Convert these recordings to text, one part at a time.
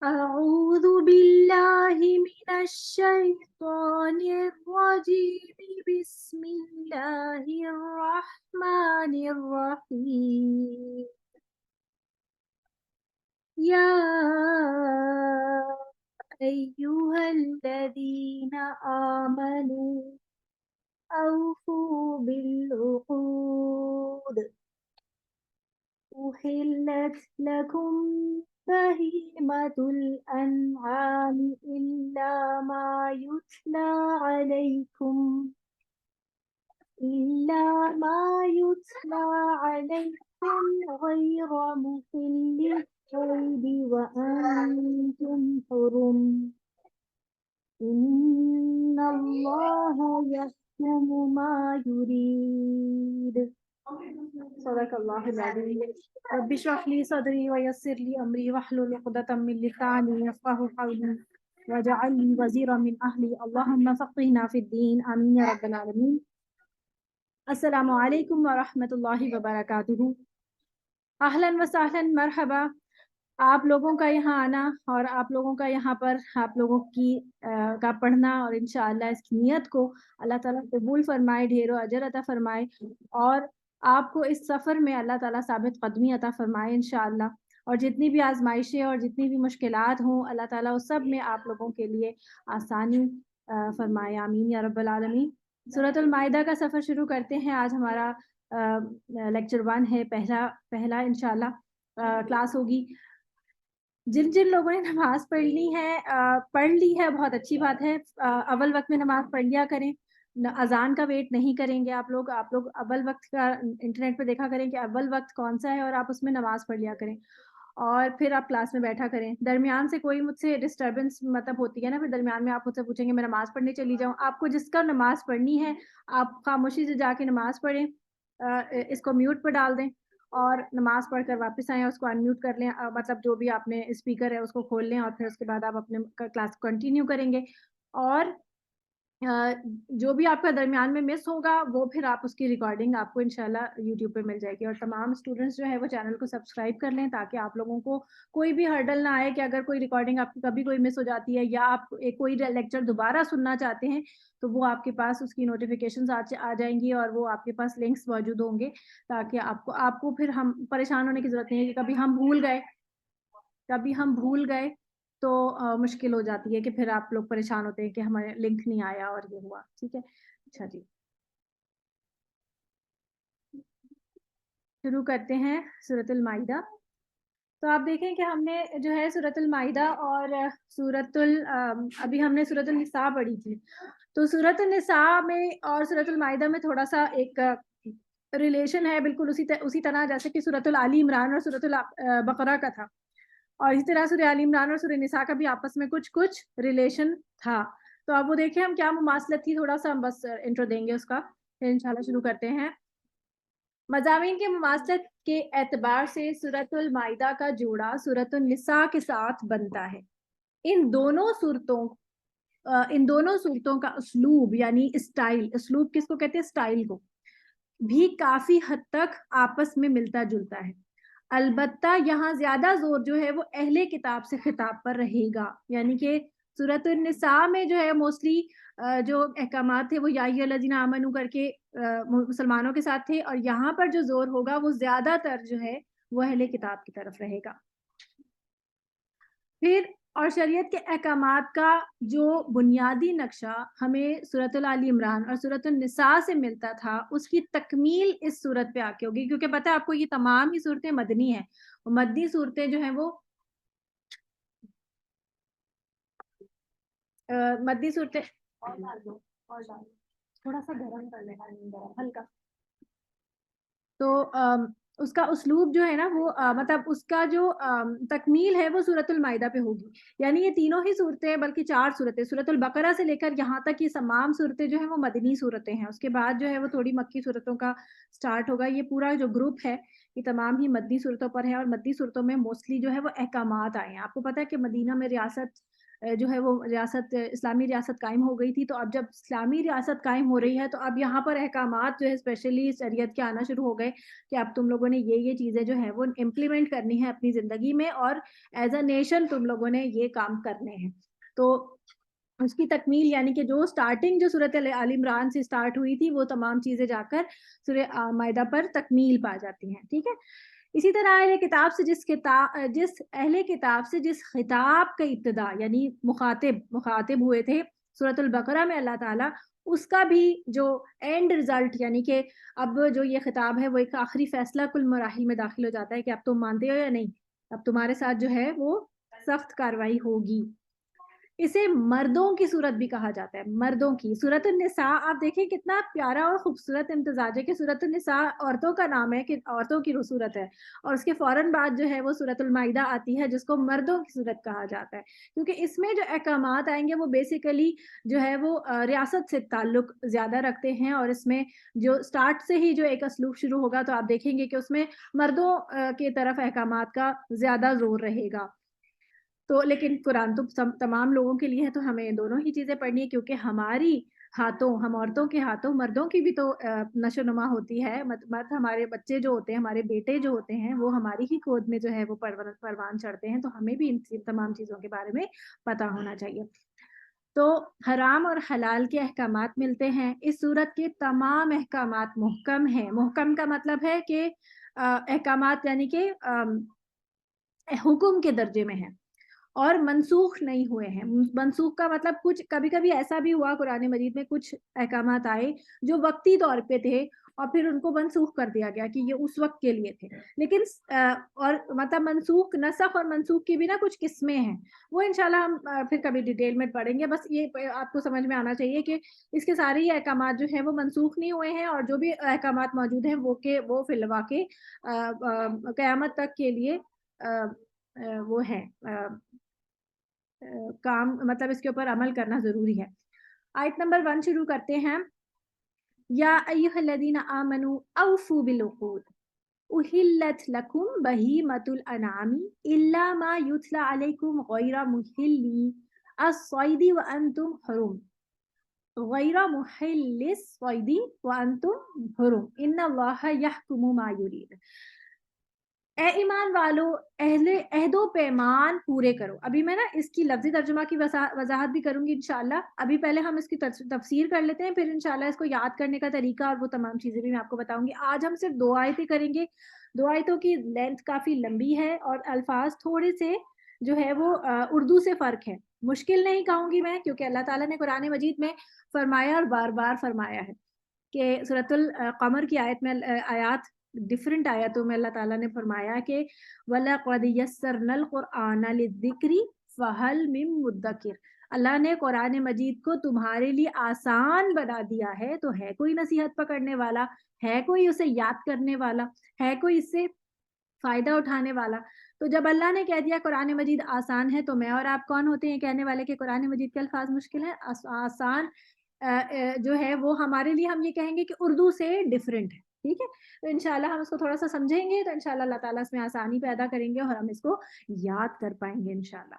أعوذ بالله من الشيطان الرجيم بسم الله الرحمن الرحيم يا أيها الذين آمنوا أوفوا بالعقود أحلت لكم بهيمة الأنعام إلا ما يتلى عليكم غير محل الصيد وأنتم حرم إن الله يحكم ما يريد صدق اللہ العظیم رب اشرح لي صدري ويسر لي امري واحلل عقدة من لساني يفقهوا قولي واجعل لي وزيرا من اهلي اللهم فقهنا في الدين آمين يا رب العالمين. السلام علیکم ورحمۃ اللہ وبرکاتہ. اہلا وسہلا مرحبا. آپ لوگوں کا یہاں آنا اور آپ لوگوں کا یہاں پر آپ لوگوں کی کا پڑھنا اور انشاءاللہ اس کی نیت کو اللہ تعالیٰ قبول فرمائے, ڈھیر و اجر عطا فرمائے اور آپ کو اس سفر میں اللہ تعالیٰ ثابت قدمی عطا فرمائے انشاءاللہ. اور جتنی بھی آزمائشیں اور جتنی بھی مشکلات ہوں اللہ تعالیٰ اس سب میں آپ لوگوں کے لیے آسانی فرمائے آمین یا رب العالمین. سورۃ المائدہ کا سفر شروع کرتے ہیں. آج ہمارا لیکچر 1 ہے, پہلا انشاءاللہ کلاس ہوگی. جن لوگوں نے نماز پڑھ لی ہے بہت اچھی بات ہے. اول وقت میں نماز پڑھ لیا کریں, اذان کا ویٹ نہیں کریں گے آپ لوگ اول وقت کا انٹرنیٹ پہ دیکھا کریں کہ اول وقت کون سا ہے اور آپ اس میں نماز پڑھ لیا کریں اور پھر آپ کلاس میں بیٹھا کریں. درمیان سے کوئی مجھ سے ڈسٹربنس مطلب ہوتی ہے نا, پھر درمیان میں آپ مجھ سے پوچھیں گے میں نماز پڑھنے چلی جاؤں. آپ کو جس کا نماز پڑھنی ہے آپ خاموشی سے جا کے نماز پڑھیں, اس کو میوٹ پہ ڈال دیں اور نماز پڑھ کر واپس آئیں, اس کو انمیوٹ کر لیں, مطلب جو بھی آپ نے اسپیکر ہے اس کو کھول لیں اور پھر اس کے بعد آپ اپنے کلاس کنٹینیو کریں گے. اور جو بھی آپ کا درمیان میں مس ہوگا وہ پھر آپ اس کی ریکارڈنگ آپ کو انشاءاللہ یوٹیوب پہ مل جائے گی. اور تمام اسٹوڈنٹس جو ہے وہ چینل کو سبسکرائب کر لیں تاکہ آپ لوگوں کو کوئی بھی ہرڈل نہ آئے کہ اگر کوئی ریکارڈنگ آپ کی کبھی کوئی مس ہو جاتی ہے یا آپ کوئی لیکچر دوبارہ سننا چاہتے ہیں تو وہ آپ کے پاس اس کی نوٹیفیکیشنز آ جائیں گی اور وہ آپ کے پاس لنکس موجود ہوں گے تاکہ آپ کو پھر ہم پریشان ہونے کی ضرورت نہیں ہے کہ کبھی ہم بھول گئے تو مشکل ہو جاتی ہے کہ پھر آپ لوگ پریشان ہوتے ہیں کہ ہمارے لنک نہیں آیا اور یہ ہوا. ٹھیک ہے, اچھا جی شروع کرتے ہیں سورۃ المائدہ. تو آپ دیکھیں کہ ہم نے جو ہے سورۃ المائدہ اور ابھی ہم نے سورۃ النساء پڑھی تھی. تو سورۃ النساء میں اور سورۃ المائدہ میں تھوڑا سا ایک ریلیشن ہے, بالکل اسی طرح جیسے کہ سورۃ آل عمران اور سورۃ البقرہ کا تھا, اور اسی طرح سورہ آل عمران اور سورہ نساء کا بھی آپس میں کچھ ریلیشن تھا. تو اب وہ دیکھیں ہم کیا مماثلت تھی, تھوڑا سا ہم بس انٹرو دیں گے اس کا, پھر انشاءاللہ شروع کرتے ہیں. مضامین کے مماثلت کے اعتبار سے سورۃ المائدہ کا جوڑا سورۃ النساء کے ساتھ بنتا ہے. ان دونوں صورتوں کا اسلوب یعنی اسلوب کس کو کہتے ہیں, اسٹائل کو بھی کافی حد تک آپس میں ملتا جلتا ہے. البتہ یہاں زیادہ زور جو ہے وہ اہل کتاب سے خطاب پر رہے گا, یعنی کہ سورۃ النساء میں جو ہے موسٹلی جو احکامات تھے وہ یا ایھا الذین آمنوا کر کے مسلمانوں کے ساتھ تھے, اور یہاں پر جو زور ہوگا وہ زیادہ تر جو ہے وہ اہل کتاب کی طرف رہے گا. پھر اور شریعت کے احکامات کا جو بنیادی نقشہ ہمیں سورۃ آل عمران اور سورۃ النساء سے ملتا تھا اس کی تکمیل اس صورت پہ آ کے ہوگی, کیونکہ پتہ ہے آپ کو یہ تمام ہی صورتیں مدنی ہیں. مدنی صورتیں جو ہیں وہ مدنی صورتیں تھوڑا سا گرم کر لینا ہلکا. تو اس کا اسلوب جو ہے نا وہ مطلب اس کا جو تکمیل ہے وہ سورۃ المائدہ پہ ہوگی. یعنی یہ تینوں ہی صورتیں بلکہ 4 صورتیں سورۃ البقرہ سے لے کر یہاں تک یہ تمام صورتیں جو ہیں وہ مدنی صورتیں ہیں. اس کے بعد جو ہے وہ تھوڑی مکی صورتوں کا سٹارٹ ہوگا. یہ پورا جو گروپ ہے یہ تمام ہی مدنی صورتوں پر ہے, اور مدنی صورتوں میں موسٹلی جو ہے وہ احکامات آئے ہیں. آپ کو پتہ ہے کہ مدینہ میں ریاست جو ہے وہ ریاست اسلامی ریاست قائم ہو گئی تھی، تو اب جب اسلامی ریاست قائم ہو رہی ہے تو اب یہاں پر احکامات جو ہے اسپیشلی شریعت کے آنا شروع ہو گئے کہ اب تم لوگوں نے یہ چیزیں جو ہیں وہ امپلیمنٹ کرنی ہے اپنی زندگی میں، اور ایز اے نیشن تم لوگوں نے یہ کام کرنے ہیں. تو اس کی تکمیل یعنی کہ جو سٹارٹنگ جو صورت آل عمران سے سٹارٹ ہوئی تھی وہ تمام چیزیں جا کر سورہ مائدہ پر تکمیل پا جاتی ہیں. ٹھیک ہے. اسی طرح اہل کتاب سے جس اہل کتاب سے جس خطاب کا ابتدا یعنی مخاطب ہوئے تھے سورۃ البقرہ میں اللہ تعالیٰ، اس کا بھی جو اینڈ رزلٹ یعنی کہ اب جو یہ خطاب ہے وہ ایک آخری فیصلہ کل مراحل میں داخل ہو جاتا ہے کہ اب تم مانتے ہو یا نہیں، اب تمہارے ساتھ جو ہے وہ سخت کارروائی ہوگی. اسے مردوں کی صورت بھی کہا جاتا ہے. مردوں کی سورۃ النساء آپ دیکھیں کتنا پیارا اور خوبصورت امتزاج ہے کہ سورۃ النساء عورتوں کا نام ہے، کہ عورتوں کی صورت ہے، اور اس کے فوراً بعد جو ہے وہ سورۃ المائدہ آتی ہے جس کو مردوں کی صورت کہا جاتا ہے، کیونکہ اس میں جو احکامات آئیں گے وہ بیسیکلی جو ہے وہ ریاست سے تعلق زیادہ رکھتے ہیں، اور اس میں جو سٹارٹ سے ہی جو ایک اسلوب شروع ہوگا تو آپ دیکھیں گے کہ اس میں مردوں کی طرف احکامات کا زیادہ زور رہے گا. تو لیکن قرآن تو تمام لوگوں کے لیے ہے، تو ہمیں دونوں ہی چیزیں پڑھنی ہے، کیونکہ ہماری ہاتھوں ہم عورتوں کے ہاتھوں مردوں کی بھی تو نشو نما ہوتی ہے. مرد ہمارے بچے جو ہوتے ہیں، ہمارے بیٹے جو ہوتے ہیں، وہ ہماری ہی گود میں جو ہے وہ پروان چڑھتے ہیں، تو ہمیں بھی ان تمام چیزوں کے بارے میں پتہ ہونا چاہیے. تو حرام اور حلال کے احکامات ملتے ہیں. اس صورت کے تمام احکامات محکم ہیں. محکم کا مطلب ہے کہ احکامات یعنی کہ حکم کے درجے میں ہیں اور منسوخ نہیں ہوئے ہیں. منسوخ کا مطلب کچھ کبھی کبھی ایسا بھی ہوا قرآن مجید میں کچھ احکامات آئے جو وقتی طور پہ تھے اور پھر ان کو منسوخ کر دیا گیا کہ یہ اس وقت کے لیے تھے، لیکن اور مطلب منسوخ نسخ اور منسوخ کی بھی نا کچھ قسمیں ہیں، وہ انشاءاللہ ہم پھر کبھی ڈیٹیل میں پڑھیں گے. بس یہ آپ کو سمجھ میں آنا چاہیے کہ اس کے سارے ہی احکامات جو ہیں وہ منسوخ نہیں ہوئے ہیں، اور جو بھی احکامات موجود ہیں وہ فی الواقع قیامت تک کے لیے وہ ہے کام، مطلب اس کے اوپر عمل کرنا ضروری ہے. آیت نمبر 1 شروع کرتے ہیں. یا ایھا الذین آمنوا اوفوا بالعقود احلت لکم بہیمۃ الانعام الا ما یتلی علیکم غیر محلی الصید وانتم حرم غیر محل الصید وانتم حرم ان اللہ یحکم ما یرید. اے ایمان والو عہد و پیمان پورے کرو. ابھی میں نا اس کی لفظی ترجمہ کی وضاحت بھی کروں گی انشاءاللہ. ابھی پہلے ہم اس کی تفسیر کر لیتے ہیں، پھر انشاءاللہ اس کو یاد کرنے کا طریقہ اور وہ تمام چیزیں بھی میں آپ کو بتاؤں گی. آج ہم صرف 2 آیتیں کریں گے. 2 آیتوں کی لینتھ کافی لمبی ہے اور الفاظ تھوڑے سے جو ہے وہ اردو سے فرق ہے. مشکل نہیں کہوں گی میں، کیونکہ اللہ تعالیٰ نے قرآن مجید میں فرمایا اور بار بار فرمایا ہے کہ سورۃ القمر کی آیات ڈفرنٹ آیاتوں میں اللہ تعالیٰ نے فرمایا کہ وَلَقَدْ يَسَّرْنَا الْقُرْآنَ لِلذِّكْرِ فَهَلْ مِن مُدَّكِرٍ. اللہ نے قرآن مجید کو تمہارے لیے آسان بنا دیا ہے، تو ہے کوئی نصیحت پکڑنے والا، ہے کوئی اسے یاد کرنے والا، ہے کوئی اس سے فائدہ اٹھانے والا. تو جب اللہ نے کہہ دیا قرآن مجید آسان ہے، تو میں اور آپ کون ہوتے ہیں کہنے والے کہ قرآن مجید کے الفاظ مشکل ہیں؟ آسان جو ہے وہ ہمارے لیے ہم یہ کہیں گے کہ اردو سے ڈفرینٹ ہے. ٹھیک ہے. تو انشاءاللہ ہم اس کو تھوڑا سا سمجھیں گے تو انشاءاللہ اللہ تعالیٰ اس میں آسانی پیدا کریں گے اور ہم اس کو یاد کر پائیں گے انشاءاللہ.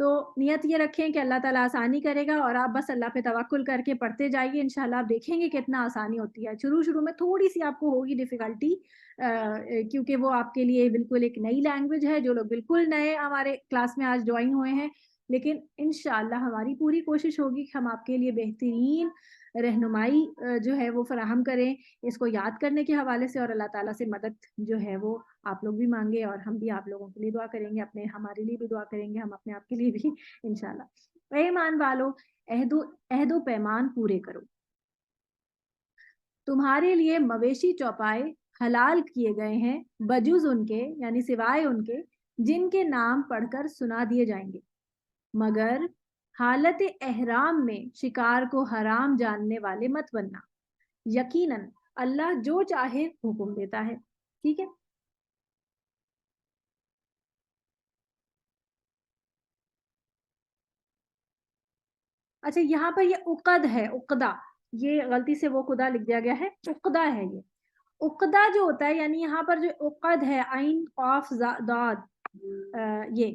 تو نیت یہ رکھیں کہ اللہ تعالیٰ آسانی کرے گا اور آپ بس اللہ پہ توکل کر کے پڑھتے جائیے. انشاءاللہ آپ دیکھیں گے کتنا آسانی ہوتی ہے. شروع میں تھوڑی سی آپ کو ہوگی ڈیفیکلٹی، کیونکہ وہ آپ کے لیے بالکل ایک نئی لینگویج ہے. جو لوگ بالکل نئے ہمارے کلاس میں آج جوائن ہوئے ہیں، لیکن انشاءاللہ ہماری پوری کوشش ہوگی کہ ہم آپ کے لیے بہترین رہنمائی جو ہے وہ فراہم کریں اس کو یاد کرنے کے حوالے سے، اور اللہ تعالیٰ سے مدد جو ہے وہ آپ لوگ بھی مانگے اور ہم بھی آپ لوگوں کے لیے دعا کریں گے، ہمارے لیے بھی دعا کریں گے، ہم اپنے آپ کے لیے بھی انشاءاللہ. اے ایمان والو عہد و پیمان پورے کرو. تمہارے لیے مویشی چوپائے حلال کیے گئے ہیں بجز ان کے یعنی سوائے ان کے جن کے نام پڑھ کر سنا دیے جائیں گے، مگر حالت احرام میں شکار کو حرام جاننے والے مت بننا. یقیناً اللہ جو چاہے حکم دیتا ہے. ٹھیک ہے. اچھا یہاں پر یہ عقد ہے، عقدہ، یہ غلطی سے وہ خدا لکھ دیا گیا ہے، عقدہ ہے. یہ عقدہ جو ہوتا ہے یعنی یہاں پر جو عقد ہے عین قاف داد یہ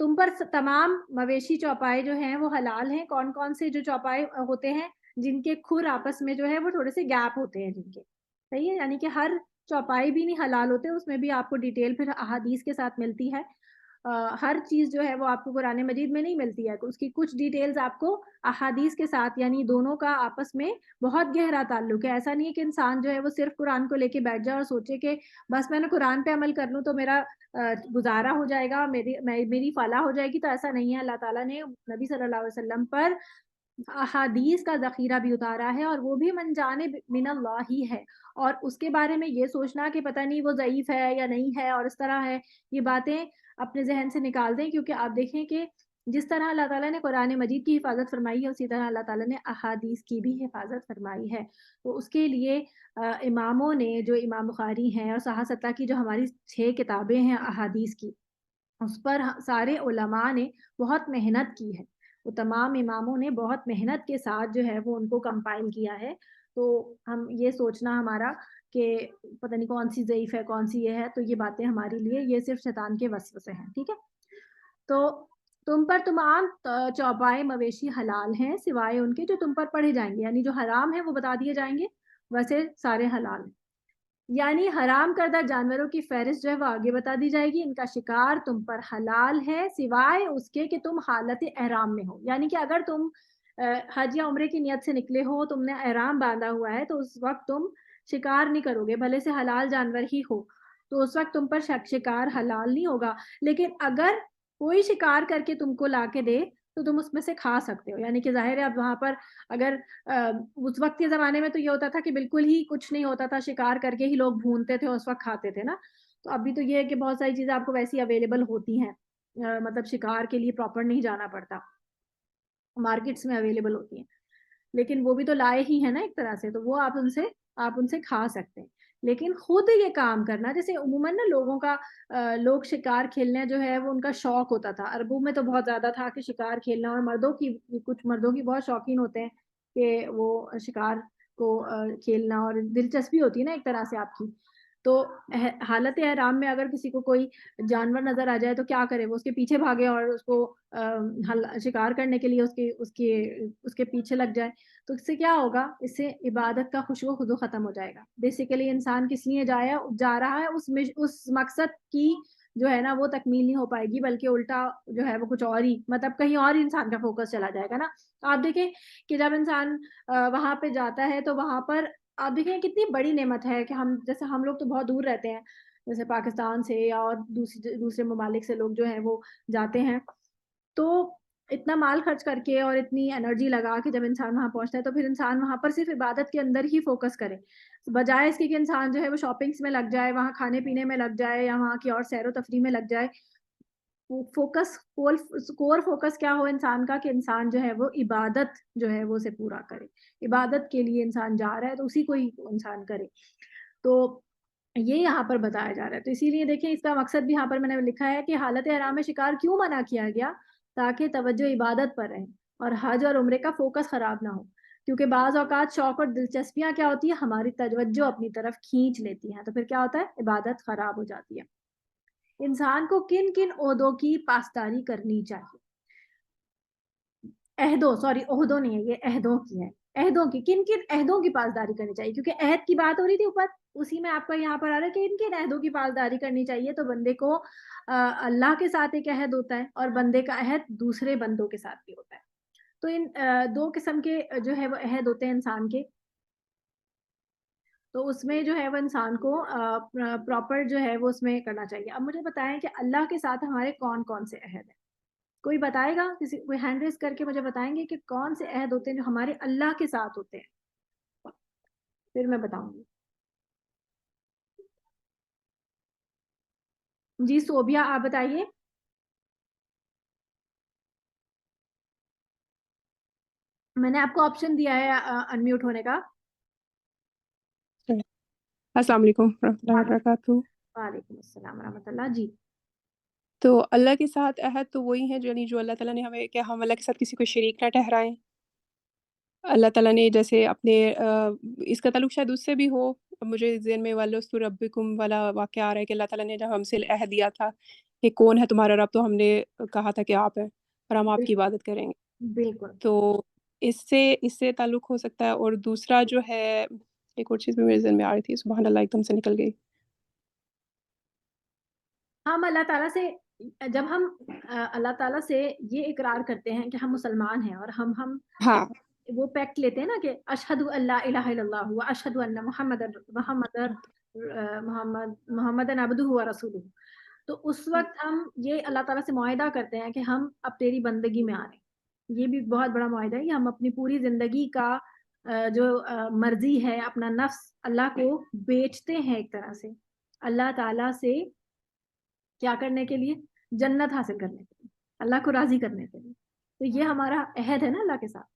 تم پر تمام مویشی چوپائے جو ہیں وہ حلال ہیں. کون کون سے جو چوپائے ہوتے ہیں جن کے کھر آپس میں جو ہے وہ تھوڑے سے گیپ ہوتے ہیں جن کے, صحیح ہے, یعنی کہ ہر چوپائی بھی نہیں حلال ہوتے, اس میں بھی آپ کو ڈیٹیل پھر احادیث کے ساتھ ملتی ہے. ہر چیز جو ہے وہ آپ کو قرآن مجید میں نہیں ملتی ہے, اس کی کچھ ڈیٹیلز آپ کو احادیث کے ساتھ, یعنی دونوں کا آپس میں بہت گہرا تعلق ہے. ایسا نہیں ہے کہ انسان جو ہے وہ صرف قرآن کو لے کے بیٹھ جائے اور سوچے کہ بس میں نے قرآن پہ عمل کر لوں تو میرا گزارا ہو جائے گا, میری فلاح ہو جائے گی. تو ایسا نہیں ہے. اللہ تعالیٰ نے نبی صلی اللہ علیہ وسلم پر احادیث کا ذخیرہ بھی اتارا ہے, اور وہ بھی من جانب من اللہ ہی ہے. اور اس کے بارے میں یہ سوچنا کہ پتہ نہیں وہ ضعیف ہے یا نہیں ہے اور اس طرح ہے, یہ باتیں اپنے ذہن سے نکال دیں. کیونکہ آپ دیکھیں کہ جس طرح اللہ تعالیٰ نے قرآن مجید کی حفاظت فرمائی ہے, اسی طرح اللہ تعالیٰ نے احادیث کی بھی حفاظت فرمائی ہے. تو اس کے لیے اماموں نے, جو امام بخاری ہیں اور صحاح ستہ کی جو ہماری 6 کتابیں ہیں احادیث کی, اس پر سارے علماء نے بہت محنت کی ہے. وہ تمام اماموں نے بہت محنت کے ساتھ جو ہے وہ ان کو کمپائل کیا ہے. تو ہم یہ سوچنا ہمارا کہ پتہ نہیں کون سی ضعیف ہے کون سی یہ ہے, تو یہ باتیں ہمارے لیے یہ صرف شیطان کے وسوسے ہیں. ٹھیک ہے, تو تم پر تمام چوپائے مویشی حلال ہیں سوائے ان کے جو تم پر پڑھے جائیں گے, یعنی جو حرام ہیں وہ بتا دیے جائیں گے, ویسے سارے حلال ہیں. یعنی حرام کردہ جانوروں کی فہرست جو ہے وہ آگے بتا دی جائے گی. ان کا شکار تم پر حلال ہے سوائے اس کے کہ تم حالت احرام میں ہو, یعنی کہ اگر تم حج یا عمرے کی نیت سے نکلے ہو, تم نے احرام باندھا ہوا ہے, تو اس وقت تم شکار نہیں کرو گے, بھلے سے حلال جانور ہی ہو, تو اس وقت تم پر شکار حلال نہیں ہوگا. لیکن اگر کوئی شکار کر کے تم کو لا کے دے تو تم اس میں سے کھا سکتے ہو. یعنی کہ ظاہر ہے اب وہاں پر اگر اس وقت کے زمانے میں تو یہ ہوتا تھا کہ بالکل ہی کچھ نہیں ہوتا تھا, شکار کر کے ہی لوگ بھونتے تھے اور اس وقت کھاتے تھے نا. تو ابھی تو یہ ہے کہ بہت ساری چیزیں آپ کو ویسی اویلیبل ہوتی ہیں, مطلب شکار کے لیے پراپر نہیں جانا پڑتا, مارکیٹس میں اویلیبل ہوتی ہیں. لیکن وہ بھی تو لائے ہی ہیں نا ایک طرح سے, تو وہ آپ ان سے کھا سکتے ہیں. لیکن خود یہ کام کرنا, جیسے عموماً نا لوگوں کا لوگ شکار کھیلنا جو ہے وہ ان کا شوق ہوتا تھا. عربوں میں تو بہت زیادہ تھا کہ شکار کھیلنا, اور کچھ مردوں کی بہت شوقین ہوتے ہیں کہ وہ شکار کو کھیلنا, اور دلچسپی ہوتی ہے نا ایک طرح سے آپ کی. تو حالت احرام میں اگر کسی کو کوئی جانور نظر آ جائے تو کیا کرے, وہ اس کے پیچھے بھاگے اور اس کو شکار کرنے کے لیے اس کے پیچھے لگ جائے. تو اس سے کیا ہوگا, اس سے عبادت کا خوشو خضو ختم ہو جائے گا. بیسیکلی انسان کس لیے جا رہا ہے, اس مقصد کی جو ہے نا وہ تکمیل نہیں ہو پائے گی, بلکہ الٹا جو ہے وہ کچھ اور ہی, مطلب کہیں اور ہی انسان کا فوکس چلا جائے گا نا. آپ دیکھیں کہ جب انسان وہاں پہ جاتا ہے تو وہاں پر آپ دیکھیں کتنی بڑی نعمت ہے کہ جیسے ہم لوگ تو بہت دور رہتے ہیں, جیسے پاکستان سے یا اور دوسرے ممالک سے لوگ جو ہیں وہ جاتے ہیں, تو اتنا مال خرچ کر کے اور اتنی انرجی لگا کے جب انسان وہاں پہنچتا ہے تو پھر انسان وہاں پر صرف عبادت کے اندر ہی فوکس کرے, بجائے اس کے کہ انسان جو ہے وہ شاپنگس میں لگ جائے, وہاں کھانے پینے میں لگ جائے, یا وہاں کی اور سیر و تفریح میں لگ جائے. کور فوکس کیا ہو انسان کا, کہ انسان جو ہے وہ عبادت جو ہے وہ اسے پورا کرے. عبادت کے لیے انسان جا رہا ہے تو اسی کو ہی انسان کرے. تو یہ یہاں پر بتایا جا رہا ہے. تو اسی لیے دیکھیں اس کا مقصد بھی یہاں پر میں نے لکھا ہے کہ حالت احرام میں شکار کیوں منع کیا گیا, تاکہ توجہ عبادت پر رہے اور حج اور عمرے کا فوکس خراب نہ ہو. کیونکہ بعض اوقات شوق اور دلچسپیاں کیا ہوتی ہیں, ہماری توجہ اپنی طرف کھینچ لیتی ہیں, تو پھر کیا ہوتا ہے, عبادت خراب ہو جاتی ہے. انسان کو کن کن عہدوں کی پاسداری کرنی چاہیے, عہدوں نہیں ہے, یہ عہدوں کی ہے. عہدوں کی, کن کن عہدوں کی پاسداری کرنی چاہیے, کیونکہ عہد کی بات ہو رہی تھی اوپر, اسی میں آپ کا یہاں پر آ رہا ہے کہ ان کن عہدوں کی پاسداری کرنی چاہیے. تو بندے کو اللہ کے ساتھ ایک عہد ہوتا ہے, اور بندے کا عہد دوسرے بندوں کے ساتھ بھی ہوتا ہے. تو ان 2 قسم کے جو ہے وہ عہد ہوتے ہیں انسان کے. تو اس میں جو ہے وہ انسان کو پراپر جو ہے وہ اس میں کرنا چاہیے. اب مجھے بتائیں کہ اللہ کے ساتھ ہمارے کون کون سے عہد ہیں, کوئی بتائے گا, کوئی ہینڈ ریز کر کے مجھے بتائیں گے کہ کون سے عہد ہوتے ہیں جو ہمارے اللہ کے ساتھ ہوتے ہیں, پھر میں بتاؤں گی. جی صوبیہ آپ بتائیے. میں نے آپ کو آپشن دیا ہے انمیوٹ ہونے کا. السلام علیکم ورحمۃ اللہ وبرکاتہ. وعلیکم السلام ورحمۃ اللہ. جی تو اللہ کے ساتھ عہد تو وہی ہے یعنی جو اللہ تعالیٰ نے ہمیں, کہ ہم اللہ کے ساتھ کسی کو شریک نہ ٹھہرائیں. اللہ تعالیٰ نے جیسے اپنے اس کا تعلق شاید اس سے بھی ہو, مجھے ذہن میں وَلَسْتُ رَبِّكُمْ والا واقعہ آ رہا ہے کہ اللہ تعالیٰ نے جب ہم سے عہد دیا تھا کہ کون ہے تمہارا رب، تو ہم نے کہا تھا کہ آپ ہیں اور ہم آپ کی عبادت کریں گے. بالکل. تو اس سے تعلق ہو سکتا ہے. اور دوسرا جو ہے ایک اور چیز بھی میرے ذہن میں آ رہی تھی، سبحان اللہ ایک دم سے نکل گئی. ہم اللہ تعالیٰ سے جب ہم اللہ تعالیٰ سے یہ اقرار کرتے ہیں کہ ہم مسلمان ہیں، اور ہم ہاں وہ پیکٹ لیتے ہیں نا کہ اشہد ان لا الہ الا اللہ و اشہد ان محمد عبدہ و رسولہ، تو اس وقت ہم یہ اللہ تعالیٰ سے معاہدہ کرتے ہیں کہ ہم اب تیری بندگی میں آ رہے ہیں. یہ بھی بہت بڑا معاہدہ ہے کہ ہم اپنی پوری زندگی کا جو مرضی ہے، اپنا نفس اللہ کو بیچتے ہیں ایک طرح سے اللہ تعالیٰ سے. کیا کرنے کے لیے؟ جنت حاصل کرنے کے لیے، اللہ کو راضی کرنے کے لیے. تو یہ ہمارا عہد ہے نا اللہ کے ساتھ.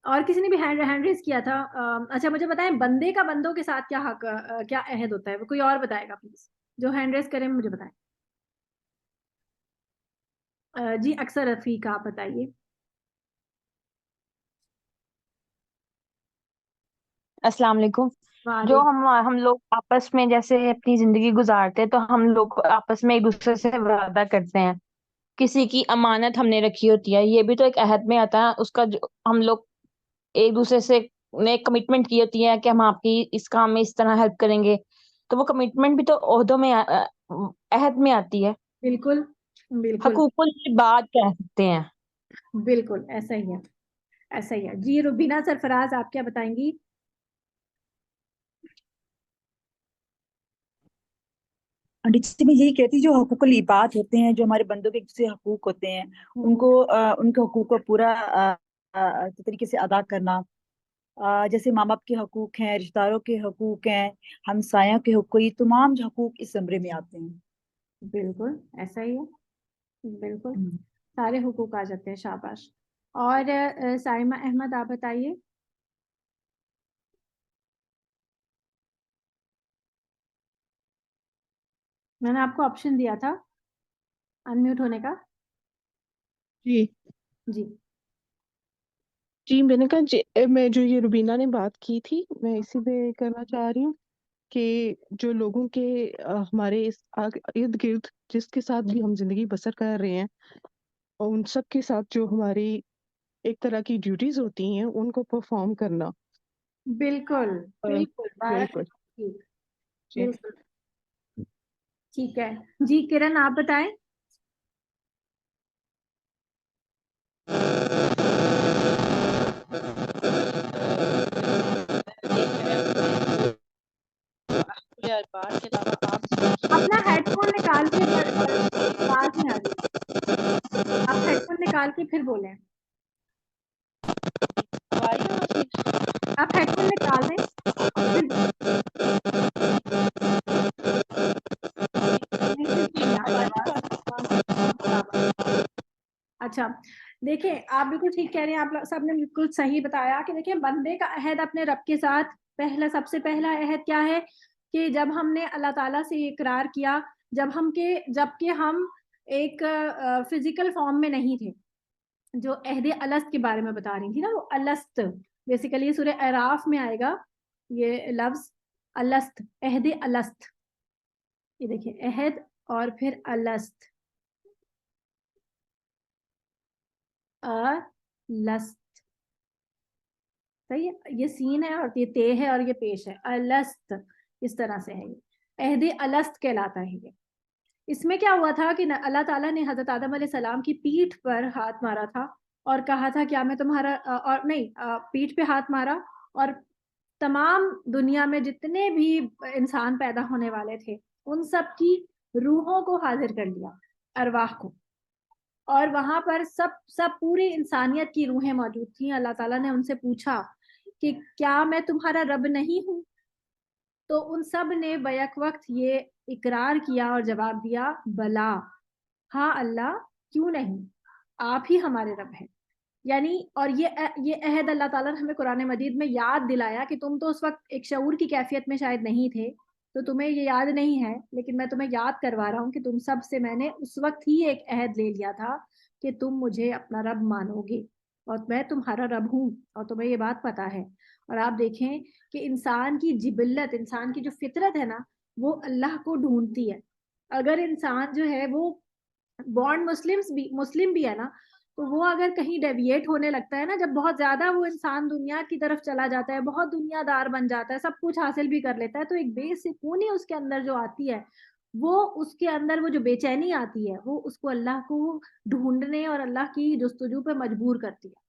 اور کسی نے بھی ہینڈ ریز کیا تھا. اچھا مجھے بتائیں بندے کا بندوں کے ساتھ کیا حق کیا عہد ہوتا ہے؟ کوئی اور بتائے گا پلیز، جو ہینڈ ریز کریں مجھے بتائیں. جی اکثر رفیق آپ بتائیے. السلام علیکم. جو وعلیکم. ہم لوگ آپس میں جیسے اپنی زندگی گزارتے ہیں، تو ہم لوگ آپس میں ایک دوسرے سے وعدہ کرتے ہیں. کسی کی امانت ہم نے رکھی ہوتی ہے، یہ بھی تو ایک عہد میں آتا ہے. اس کا جو ہم لوگ ایک دوسرے سے نے کمٹمنٹ کی ہوتی ہے کہ ہم آپ کی اس کام میں اس طرح ہیلپ کریں گے، تو وہ کمٹمنٹ بھی تو عہدوں میں عہد میں آتی ہے. بالکل بالکل حقوق العباد کہہ سکتے ہیں. بالکل ایسا ہی ہے، ایسا ہی ہے. جی روبینہ سرفراز آپ کیا بتائیں گی؟ جیسے میں یہی کہتی، جو حقوق العباد ہوتے ہیں، جو ہمارے بندوں کے جیسے حقوق ہوتے ہیں، ان کو ان کے حقوق کو پورا طریقے سے ادا کرنا. جیسے ماں باپ کے حقوق ہیں، رشتہ داروں کے حقوق ہیں، ہمسایوں کے حقوق، یہ تمام جو حقوق اس زمرے میں آتے ہیں. بالکل ایسا ہی ہے، بالکل سارے حقوق آ جاتے ہیں. شاباش. اور سائمہ احمد آپ بتائیے. میں نے آپ کو آپشن دیا تھا انمیوٹ ہونے کا. جی جی جی میں نے کہا میں جو یہ روبینہ نے بات کی تھی، میں اسی پہ کرنا چاہ رہی ہوں کہ جو لوگوں کے ہمارے اس ارد گرد جس کے ساتھ بھی ہم زندگی بسر کر رہے ہیں، اور ان سب کے ساتھ جو ہماری ایک طرح کی ڈیوٹیز ہوتی ہیں ان کو پرفارم کرنا. بالکل بالکل بالکل جی. بالکل ٹھیک ہے. جی کرن آپ بتائیں. اپنا ہیڈ فون نکال کے آواز نہیں آ رہی، آپ ہیڈ فون نکال کے پھر بولیں. آپ ہیڈ فون نکال دیں. اچھا دیکھیں آپ بالکل ٹھیک کہہ رہے ہیں. آپ سب نے بالکل صحیح بتایا کہ دیکھیں بندے کا عہد اپنے رب کے ساتھ سب سے پہلا عہد کیا ہے کہ جب ہم نے اللہ تعالیٰ سے یہ اقرار کیا، جب کہ ہم ایک فزیکل فارم میں نہیں تھے. جو عہد الست کے بارے میں بتا رہی تھی نا، وہ الست بیسیکلی سورہ اعراف میں آئے گا یہ لفظ الست، عہد الست. یہ دیکھیں عہد اور پھر الست، الست صحیح ہے. یہ سین ہے اور یہ تے ہے اور یہ پیش ہے. الست اس طرح سے ہے. یہ عہد الست کہلاتا ہے. یہ اس میں کیا ہوا تھا کہ اللہ تعالیٰ نے حضرت آدم علیہ السلام کی پیٹھ پر ہاتھ مارا تھا اور کہا تھا کیا میں تمہارا اور نہیں پیٹھ پہ ہاتھ مارا اور تمام دنیا میں جتنے بھی انسان پیدا ہونے والے تھے ان سب کی روحوں کو حاضر کر لیا، ارواح کو. اور وہاں پر سب پوری انسانیت کی روحیں موجود تھیں. اللہ تعالیٰ نے ان سے پوچھا کہ کیا میں تمہارا رب نہیں ہوں؟ تو ان سب نے بیک وقت یہ اقرار کیا اور جواب دیا بلا، ہاں اللہ کیوں نہیں، آپ ہی ہمارے رب ہیں. یعنی اور یہ عہد اللہ تعالیٰ نے ہمیں قرآن مجید میں یاد دلایا کہ تم تو اس وقت ایک شعور کی کیفیت میں شاید نہیں تھے تو تمہیں یہ یاد نہیں ہے، لیکن میں تمہیں یاد کروا رہا ہوں کہ تم سب سے میں نے اس وقت ہی ایک عہد لے لیا تھا کہ تم مجھے اپنا رب مانو گے اور میں تمہارا رب ہوں اور تمہیں یہ بات پتا ہے. اور آپ دیکھیں کہ انسان کی جبلت، انسان کی جو فطرت ہے نا، وہ اللہ کو ڈھونڈتی ہے. اگر انسان جو ہے وہ بورن مسلم بھی ہے نا، تو وہ اگر کہیں ڈیویٹ ہونے لگتا ہے نا، جب بہت زیادہ وہ انسان دنیا کی طرف چلا جاتا ہے، بہت دنیا دار بن جاتا ہے، سب کچھ حاصل بھی کر لیتا ہے، تو ایک بے سکونی اس کے اندر جو آتی ہے، وہ اس کے اندر وہ جو بے چینی آتی ہے، وہ اس کو اللہ کو ڈھونڈنے اور اللہ کی جستجو پہ مجبور کرتی ہے.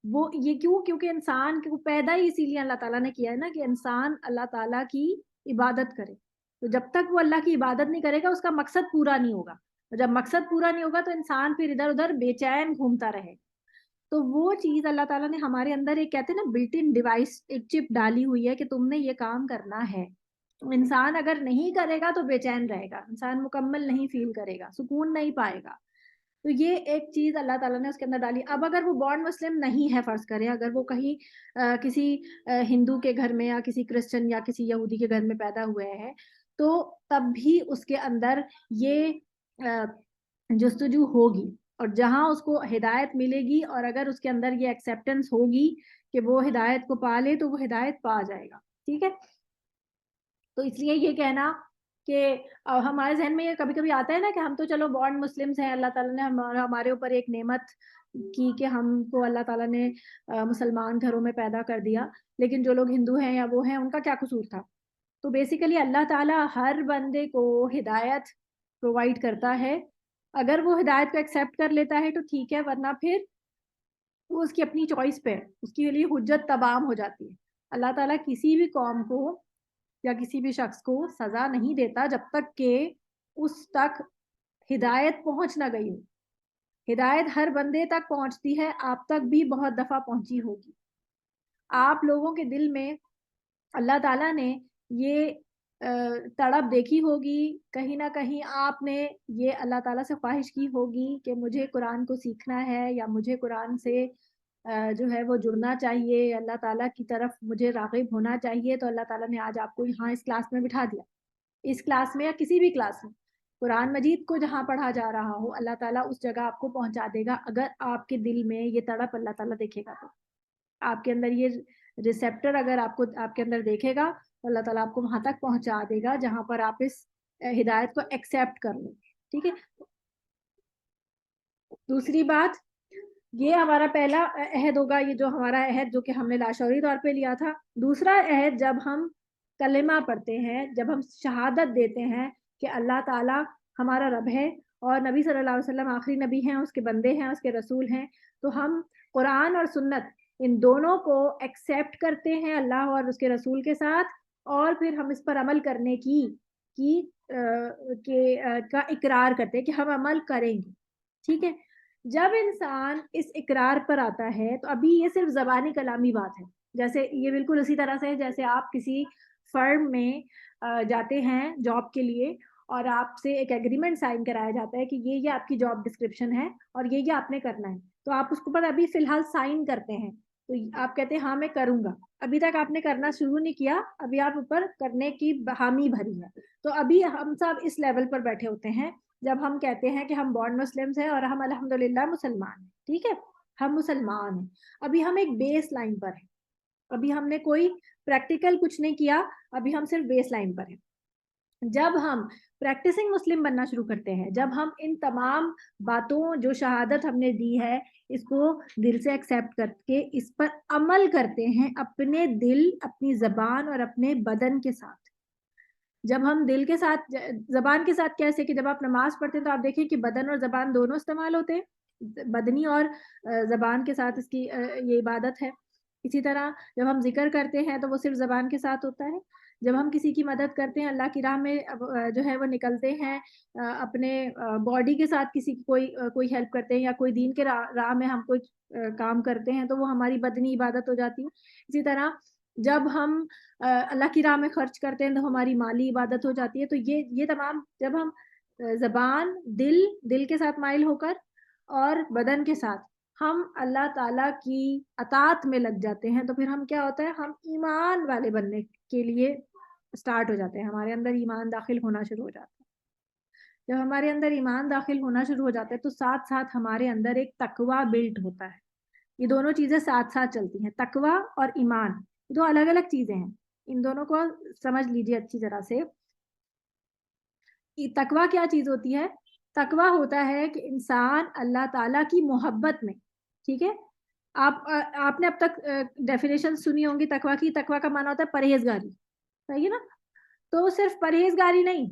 وہ یہ کیوں؟ کیونکہ انسان کو پیدا ہی اسی لیے اللہ تعالیٰ نے کیا ہے نا کہ انسان اللہ تعالیٰ کی عبادت کرے. تو جب تک وہ اللہ کی عبادت نہیں کرے گا اس کا مقصد پورا نہیں ہوگا، اور جب مقصد پورا نہیں ہوگا تو انسان پھر ادھر ادھر بے چین گھومتا رہے. تو وہ چیز اللہ تعالیٰ نے ہمارے اندر ایک کہتے ہیں نا بلٹ ان ڈیوائس، ایک چپ ڈالی ہوئی ہے کہ تم نے یہ کام کرنا ہے. انسان اگر نہیں کرے گا تو بے چین رہے گا، انسان مکمل نہیں فیل کرے گا، سکون نہیں پائے گا. تو یہ ایک چیز اللہ تعالیٰ نے اس کے اندر ڈالی. اب اگر وہ بورن مسلم نہیں ہے، فرض کریں اگر وہ کہیں کسی ہندو کے گھر میں یا کسی کرسچن یا کسی یہودی کے گھر میں پیدا ہوئے ہیں، تو تب بھی اس کے اندر یہ جستجو ہوگی، اور جہاں اس کو ہدایت ملے گی اور اگر اس کے اندر یہ ایکسیپٹنس ہوگی کہ وہ ہدایت کو پا لے تو وہ ہدایت پا جائے گا. ٹھیک ہے؟ تو اس لیے یہ کہنا کہ ہمارے ذہن میں یہ کبھی کبھی آتا ہے نا کہ ہم تو چلو بورن مسلمز ہیں، اللہ تعالیٰ نے ہمارے اوپر ایک نعمت کی کہ ہم کو اللہ تعالیٰ نے مسلمان گھروں میں پیدا کر دیا، لیکن جو لوگ ہندو ہیں یا وہ ہیں ان کا کیا قصور تھا؟ تو بیسیکلی اللہ تعالیٰ ہر بندے کو ہدایت پرووائڈ کرتا ہے. اگر وہ ہدایت کو ایکسیپٹ کر لیتا ہے تو ٹھیک ہے، ورنہ پھر وہ اس کی اپنی چوائس پہ اس کے لیے حجت تمام ہو جاتی ہے. اللہ تعالیٰ کسی بھی قوم کو یا کسی بھی شخص کو سزا نہیں دیتا جب تک کہ اس تک ہدایت پہنچ نہ گئی ہو. ہدایت ہر بندے تک پہنچتی ہے، آپ تک بھی بہت دفعہ پہنچی ہوگی. آپ لوگوں کے دل میں اللہ تعالیٰ نے یہ تڑپ دیکھی ہوگی، کہیں نہ کہیں آپ نے یہ اللہ تعالیٰ سے خواہش کی ہوگی کہ مجھے قرآن کو سیکھنا ہے یا مجھے قرآن سے جو ہے وہ جڑنا چاہیے، اللہ تعالیٰ کی طرف مجھے راغب ہونا چاہیے. تو اللہ تعالیٰ نے آج آپ کو یہاں اس کلاس میں بٹھا دیا. اس کلاس میں یا کسی بھی کلاس میں قرآن مجید کو جہاں پڑھا جا رہا ہو، اللہ تعالیٰ اس جگہ آپ کو پہنچا دے گا اگر آپ کے دل میں یہ تڑپ اللہ تعالیٰ دیکھے گا. تو آپ کے اندر یہ ریسیپٹر اگر آپ کے اندر دیکھے گا تو اللہ تعالیٰ آپ کو وہاں تک پہنچا دے گا جہاں پر آپ اس ہدایت کو ایکسیپٹ کر لیں. ٹھیک ہے؟ دوسری بات، یہ ہمارا پہلا عہد ہوگا، یہ جو ہمارا عہد جو کہ ہم نے لاشعوری طور پہ لیا تھا. دوسرا عہد جب ہم کلمہ پڑھتے ہیں، جب ہم شہادت دیتے ہیں کہ اللہ تعالیٰ ہمارا رب ہے اور نبی صلی اللہ علیہ وسلم آخری نبی ہیں، اس کے بندے ہیں، اس کے رسول ہیں، تو ہم قرآن اور سنت ان دونوں کو ایکسیپٹ کرتے ہیں اللہ اور اس کے رسول کے ساتھ، اور پھر ہم اس پر عمل کرنے کا اقرار کرتے ہیں کہ ہم عمل کریں گے. ٹھیک ہے؟ جب انسان اس اقرار پر آتا ہے تو ابھی یہ صرف زبانی کلامی بات ہے. جیسے یہ بالکل اسی طرح سے جیسے آپ کسی فرم میں جاتے ہیں جاب کے لیے اور آپ سے ایک ایگریمنٹ سائن کرایا جاتا ہے کہ یہ آپ کی جاب ڈسکرپشن ہے اور یہ آپ نے کرنا ہے، تو آپ اس کے اوپر ابھی فی الحال سائن کرتے ہیں. تو آپ کہتے ہیں ہاں میں کروں گا، ابھی تک آپ نے کرنا شروع نہیں کیا، ابھی آپ اوپر کرنے کی حامی بھری ہے. تو ابھی ہم سب اس لیول پر بیٹھے ہوتے ہیں جب ہم کہتے ہیں کہ ہم بورن مسلمز ہیں اور ہم الحمدللہ مسلمان ہیں. ٹھیک ہے؟ ہم مسلمان ہیں، ابھی ہم ایک بیس لائن پر ہیں، ابھی ہم نے کوئی پریکٹیکل کچھ نہیں کیا، ابھی ہم صرف بیس لائن پر ہیں. جب ہم پریکٹسنگ مسلم بننا شروع کرتے ہیں، جب ہم ان تمام باتوں جو شہادت ہم نے دی ہے اس کو دل سے ایکسیپٹ کر کے اس پر عمل کرتے ہیں اپنے دل، اپنی زبان اور اپنے بدن کے ساتھ. جب ہم دل کے ساتھ، زبان کے ساتھ کیسے کہ جب آپ نماز پڑھتے ہیں تو آپ دیکھیں کہ بدن اور زبان دونوں استعمال ہوتے ہیں، بدنی اور زبان کے ساتھ اس کی یہ عبادت ہے. اسی طرح جب ہم ذکر کرتے ہیں تو وہ صرف زبان کے ساتھ ہوتا ہے. جب ہم کسی کی مدد کرتے ہیں، اللہ کی راہ میں جو ہے وہ نکلتے ہیں، اپنے باڈی کے ساتھ کسی کی کوئی ہیلپ کرتے ہیں یا کوئی دین کے راہ میں ہم کوئی کام کرتے ہیں تو وہ ہماری بدنی عبادت ہو جاتی ہے. اسی طرح جب ہم اللہ کی راہ میں خرچ کرتے ہیں تو ہماری مالی عبادت ہو جاتی ہے. تو یہ تمام جب ہم زبان، دل کے ساتھ مائل ہو کر اور بدن کے ساتھ ہم اللہ تعالیٰ کی اطاعت میں لگ جاتے ہیں تو پھر ہم کیا ہوتا ہے، ہم ایمان والے بننے کے لیے سٹارٹ ہو جاتے ہیں، ہمارے اندر ایمان داخل ہونا شروع ہو جاتا ہے. جب ہمارے اندر ایمان داخل ہونا شروع ہو جاتا ہے تو ساتھ ساتھ ہمارے اندر ایک تقویٰ بلٹ ہوتا ہے. یہ دونوں چیزیں ساتھ ساتھ چلتی ہیں، تقویٰ اور ایمان، دو الگ الگ چیزیں ہیں، ان دونوں کو سمجھ لیجیے اچھی طرح سے. تقویٰ کیا چیز ہوتی ہے؟ تقویٰ ہوتا ہے کہ انسان اللہ تعالیٰ کی محبت میں، ٹھیک ہے، آپ نے اب تک ڈیفینیشن سنی ہوں گی تقویٰ کی. تقویٰ کا معنی ہوتا ہے پرہیزگاری، صحیح ہے نا؟ تو صرف پرہیزگاری نہیں،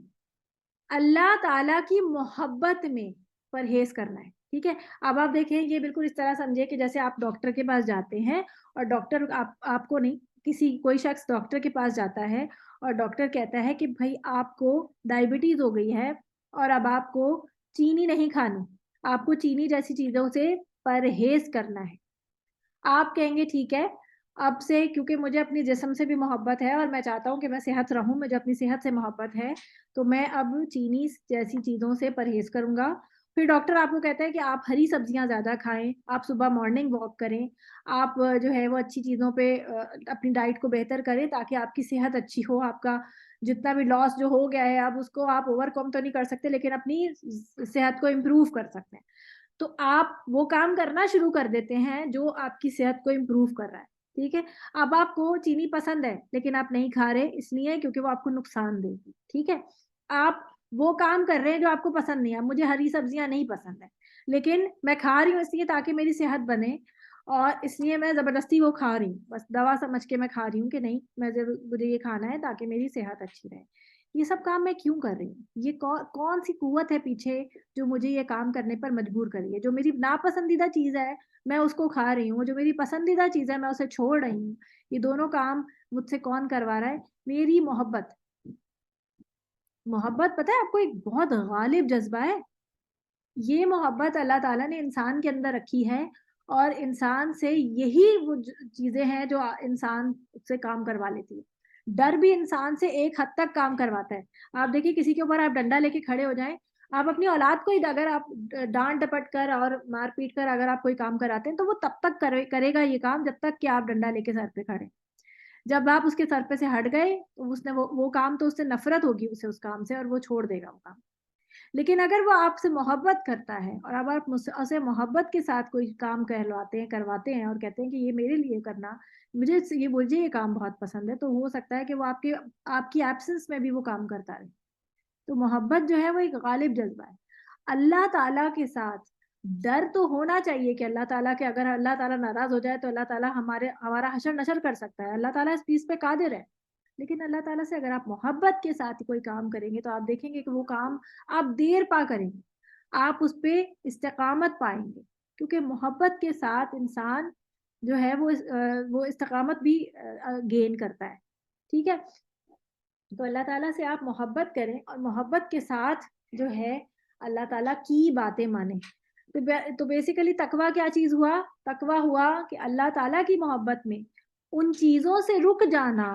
اللہ تعالیٰ کی محبت میں پرہیز کرنا ہے، ٹھیک ہے. اب آپ دیکھیں، یہ بالکل اس طرح سمجھے کہ جیسے آپ ڈاکٹر کے پاس جاتے ہیں اور ڈاکٹر آپ کو نہیں، کوئی شخص ڈاکٹر کے پاس جاتا ہے اور ڈاکٹر کہتا ہے کہ بھائی آپ کو ڈائبٹیز ہو گئی ہے اور اب آپ کو چینی نہیں کھانی، آپ کو چینی جیسی چیزوں سے پرہیز کرنا ہے. آپ کہیں گے ٹھیک ہے، اب سے کیونکہ مجھے اپنی جسم سے بھی محبت ہے اور میں چاہتا ہوں کہ میں صحت رہوں، مجھے اپنی صحت سے محبت ہے، تو میں اب چینی جیسی چیزوں سے پرہیز کروں گا. پھر ڈاکٹر آپ کو کہتا ہے کہ آپ ہری سبزیاں زیادہ کھائیں، آپ صبح مارننگ واک کریں، آپ جو ہے وہ اچھی چیزوں پہ اپنی ڈائٹ کو بہتر کریں تاکہ آپ کی صحت اچھی ہو. آپ کا جتنا بھی لاس جو ہو گیا ہے اب اس کو آپ اوور کم تو نہیں کر سکتے لیکن اپنی صحت کو امپروو کر سکتے ہیں. تو آپ وہ کام کرنا شروع کر دیتے ہیں جو آپ کی صحت کو امپروو کر رہا ہے، ٹھیک ہے. اب آپ کو چینی پسند ہے لیکن آپ نہیں کھا رہے اس لیے کیونکہ وہ آپ کو نقصان دے گی، ٹھیک ہے. آپ وہ کام کر رہے ہیں جو آپ کو پسند نہیں ہے. مجھے ہری سبزیاں نہیں پسند ہے لیکن میں کھا رہی ہوں اس لیے تاکہ میری صحت بنے، اور اس لیے میں زبردستی وہ کھا رہی ہوں، بس دوا سمجھ کے میں کھا رہی ہوں کہ نہیں مجھے یہ کھانا ہے تاکہ میری صحت اچھی رہے. یہ سب کام میں کیوں کر رہی ہوں؟ یہ کون سی قوت ہے پیچھے جو مجھے یہ کام کرنے پر مجبور کر رہی ہے؟ جو میری ناپسندیدہ چیز ہے میں اس کو کھا رہی ہوں، جو میری پسندیدہ چیز ہے میں اسے چھوڑ رہی ہوں. یہ دونوں کام مجھ سے کون کروا رہا ہے؟ میری محبت. محبت پتہ ہے آپ کو ایک بہت غالب جذبہ ہے. یہ محبت اللہ تعالیٰ نے انسان کے اندر رکھی ہے اور انسان سے یہی وہ چیزیں ہیں جو انسان سے کام کروا لیتی ہے. ڈر بھی انسان سے ایک حد تک کام کرواتا ہے. آپ دیکھیں کسی کے اوپر آپ ڈنڈا لے کے کھڑے ہو جائیں، آپ اپنی اولاد کو ہی اگر آپ ڈانٹ ڈپٹ کر اور مار پیٹ کر اگر آپ کوئی کام کراتے ہیں تو وہ تب تک کرے گا یہ کام جب تک کہ آپ ڈنڈا لے کے سر پہ کھڑے. جب آپ اس کے سر پہ سے ہٹ گئے تو اس نے وہ کام، تو اس سے نفرت ہوگی اسے اس کام سے اور وہ چھوڑ دے گا وہ کام. لیکن اگر وہ آپ سے محبت کرتا ہے اور اب آپ اسے محبت کے ساتھ کوئی کام کرواتے ہیں اور کہتے ہیں کہ یہ میرے لیے کرنا، مجھے یہ کام بہت پسند ہے، تو ہو سکتا ہے کہ وہ آپ کی ایبسنس میں بھی وہ کام کرتا رہے. تو محبت جو ہے وہ ایک غالب جذبہ ہے. اللہ تعالیٰ کے ساتھ ڈر تو ہونا چاہیے کہ اللہ تعالیٰ کے اگر اللہ تعالیٰ ناراض ہو جائے تو اللہ تعالیٰ ہمارا حشر نشر کر سکتا ہے. اللہ تعالیٰ اس چیز پہ قادر ہے. لیکن اللہ تعالیٰ سے اگر آپ محبت کے ساتھ کوئی کام کریں گے تو آپ دیکھیں گے کہ وہ کام آپ دیر پا کریں گے، آپ اس پہ استقامت پائیں گے، کیونکہ محبت کے ساتھ انسان جو ہے وہ استقامت بھی گین کرتا ہے، ٹھیک ہے. تو اللہ تعالیٰ سے آپ محبت کریں اور محبت کے ساتھ جو ہے اللہ تعالیٰ کی باتیں مانیں. تو بیسیکلی تقویٰ کیا چیز ہوا؟ تقویٰ ہوا کہ اللہ تعالیٰ کی محبت میں ان چیزوں سے رک جانا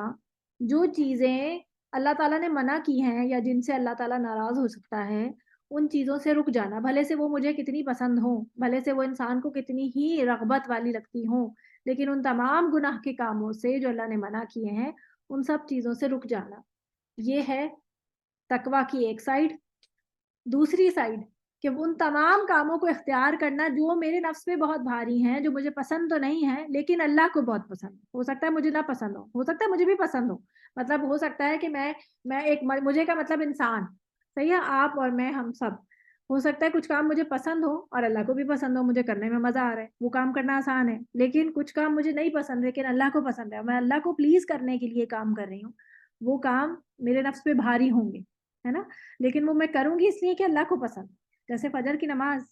جو چیزیں اللہ تعالیٰ نے منع کی ہیں یا جن سے اللہ تعالیٰ ناراض ہو سکتا ہے، ان چیزوں سے رک جانا، بھلے سے وہ مجھے کتنی پسند ہوں، بھلے سے وہ انسان کو کتنی ہی رغبت والی لگتی ہوں، لیکن ان تمام گناہ کے کاموں سے جو اللہ نے منع کیے ہیں ان سب چیزوں سے رک جانا. یہ ہے تقویٰ کی ایک سائیڈ. دوسری سائیڈ کہ ان تمام کاموں کو اختیار کرنا جو میرے نفس پہ بہت بھاری ہیں، جو مجھے پسند تو نہیں ہے لیکن اللہ کو بہت پسند. ہو سکتا ہے مجھے نہ پسند ہو سکتا ہے مجھے بھی پسند ہو. مطلب ہو سکتا ہے کہ مجھے کا مطلب انسان، صحیح ہے، آپ اور میں ہم سب، ہو سکتا ہے کچھ کام مجھے پسند ہو اور اللہ کو بھی پسند ہو، مجھے کرنے میں مزہ آ رہا ہے، وہ کام کرنا آسان ہے. لیکن کچھ کام مجھے نہیں پسند لیکن اللہ کو پسند ہے، میں اللہ کو پلیز کرنے کے لیے کام کر رہی ہوں، وہ کام میرے نفس پہ بھاری ہوں گے، ہے نا، لیکن وہ میں کروں گی اس لیے کہ اللہ کو پسند. جیسے فجر کی نماز،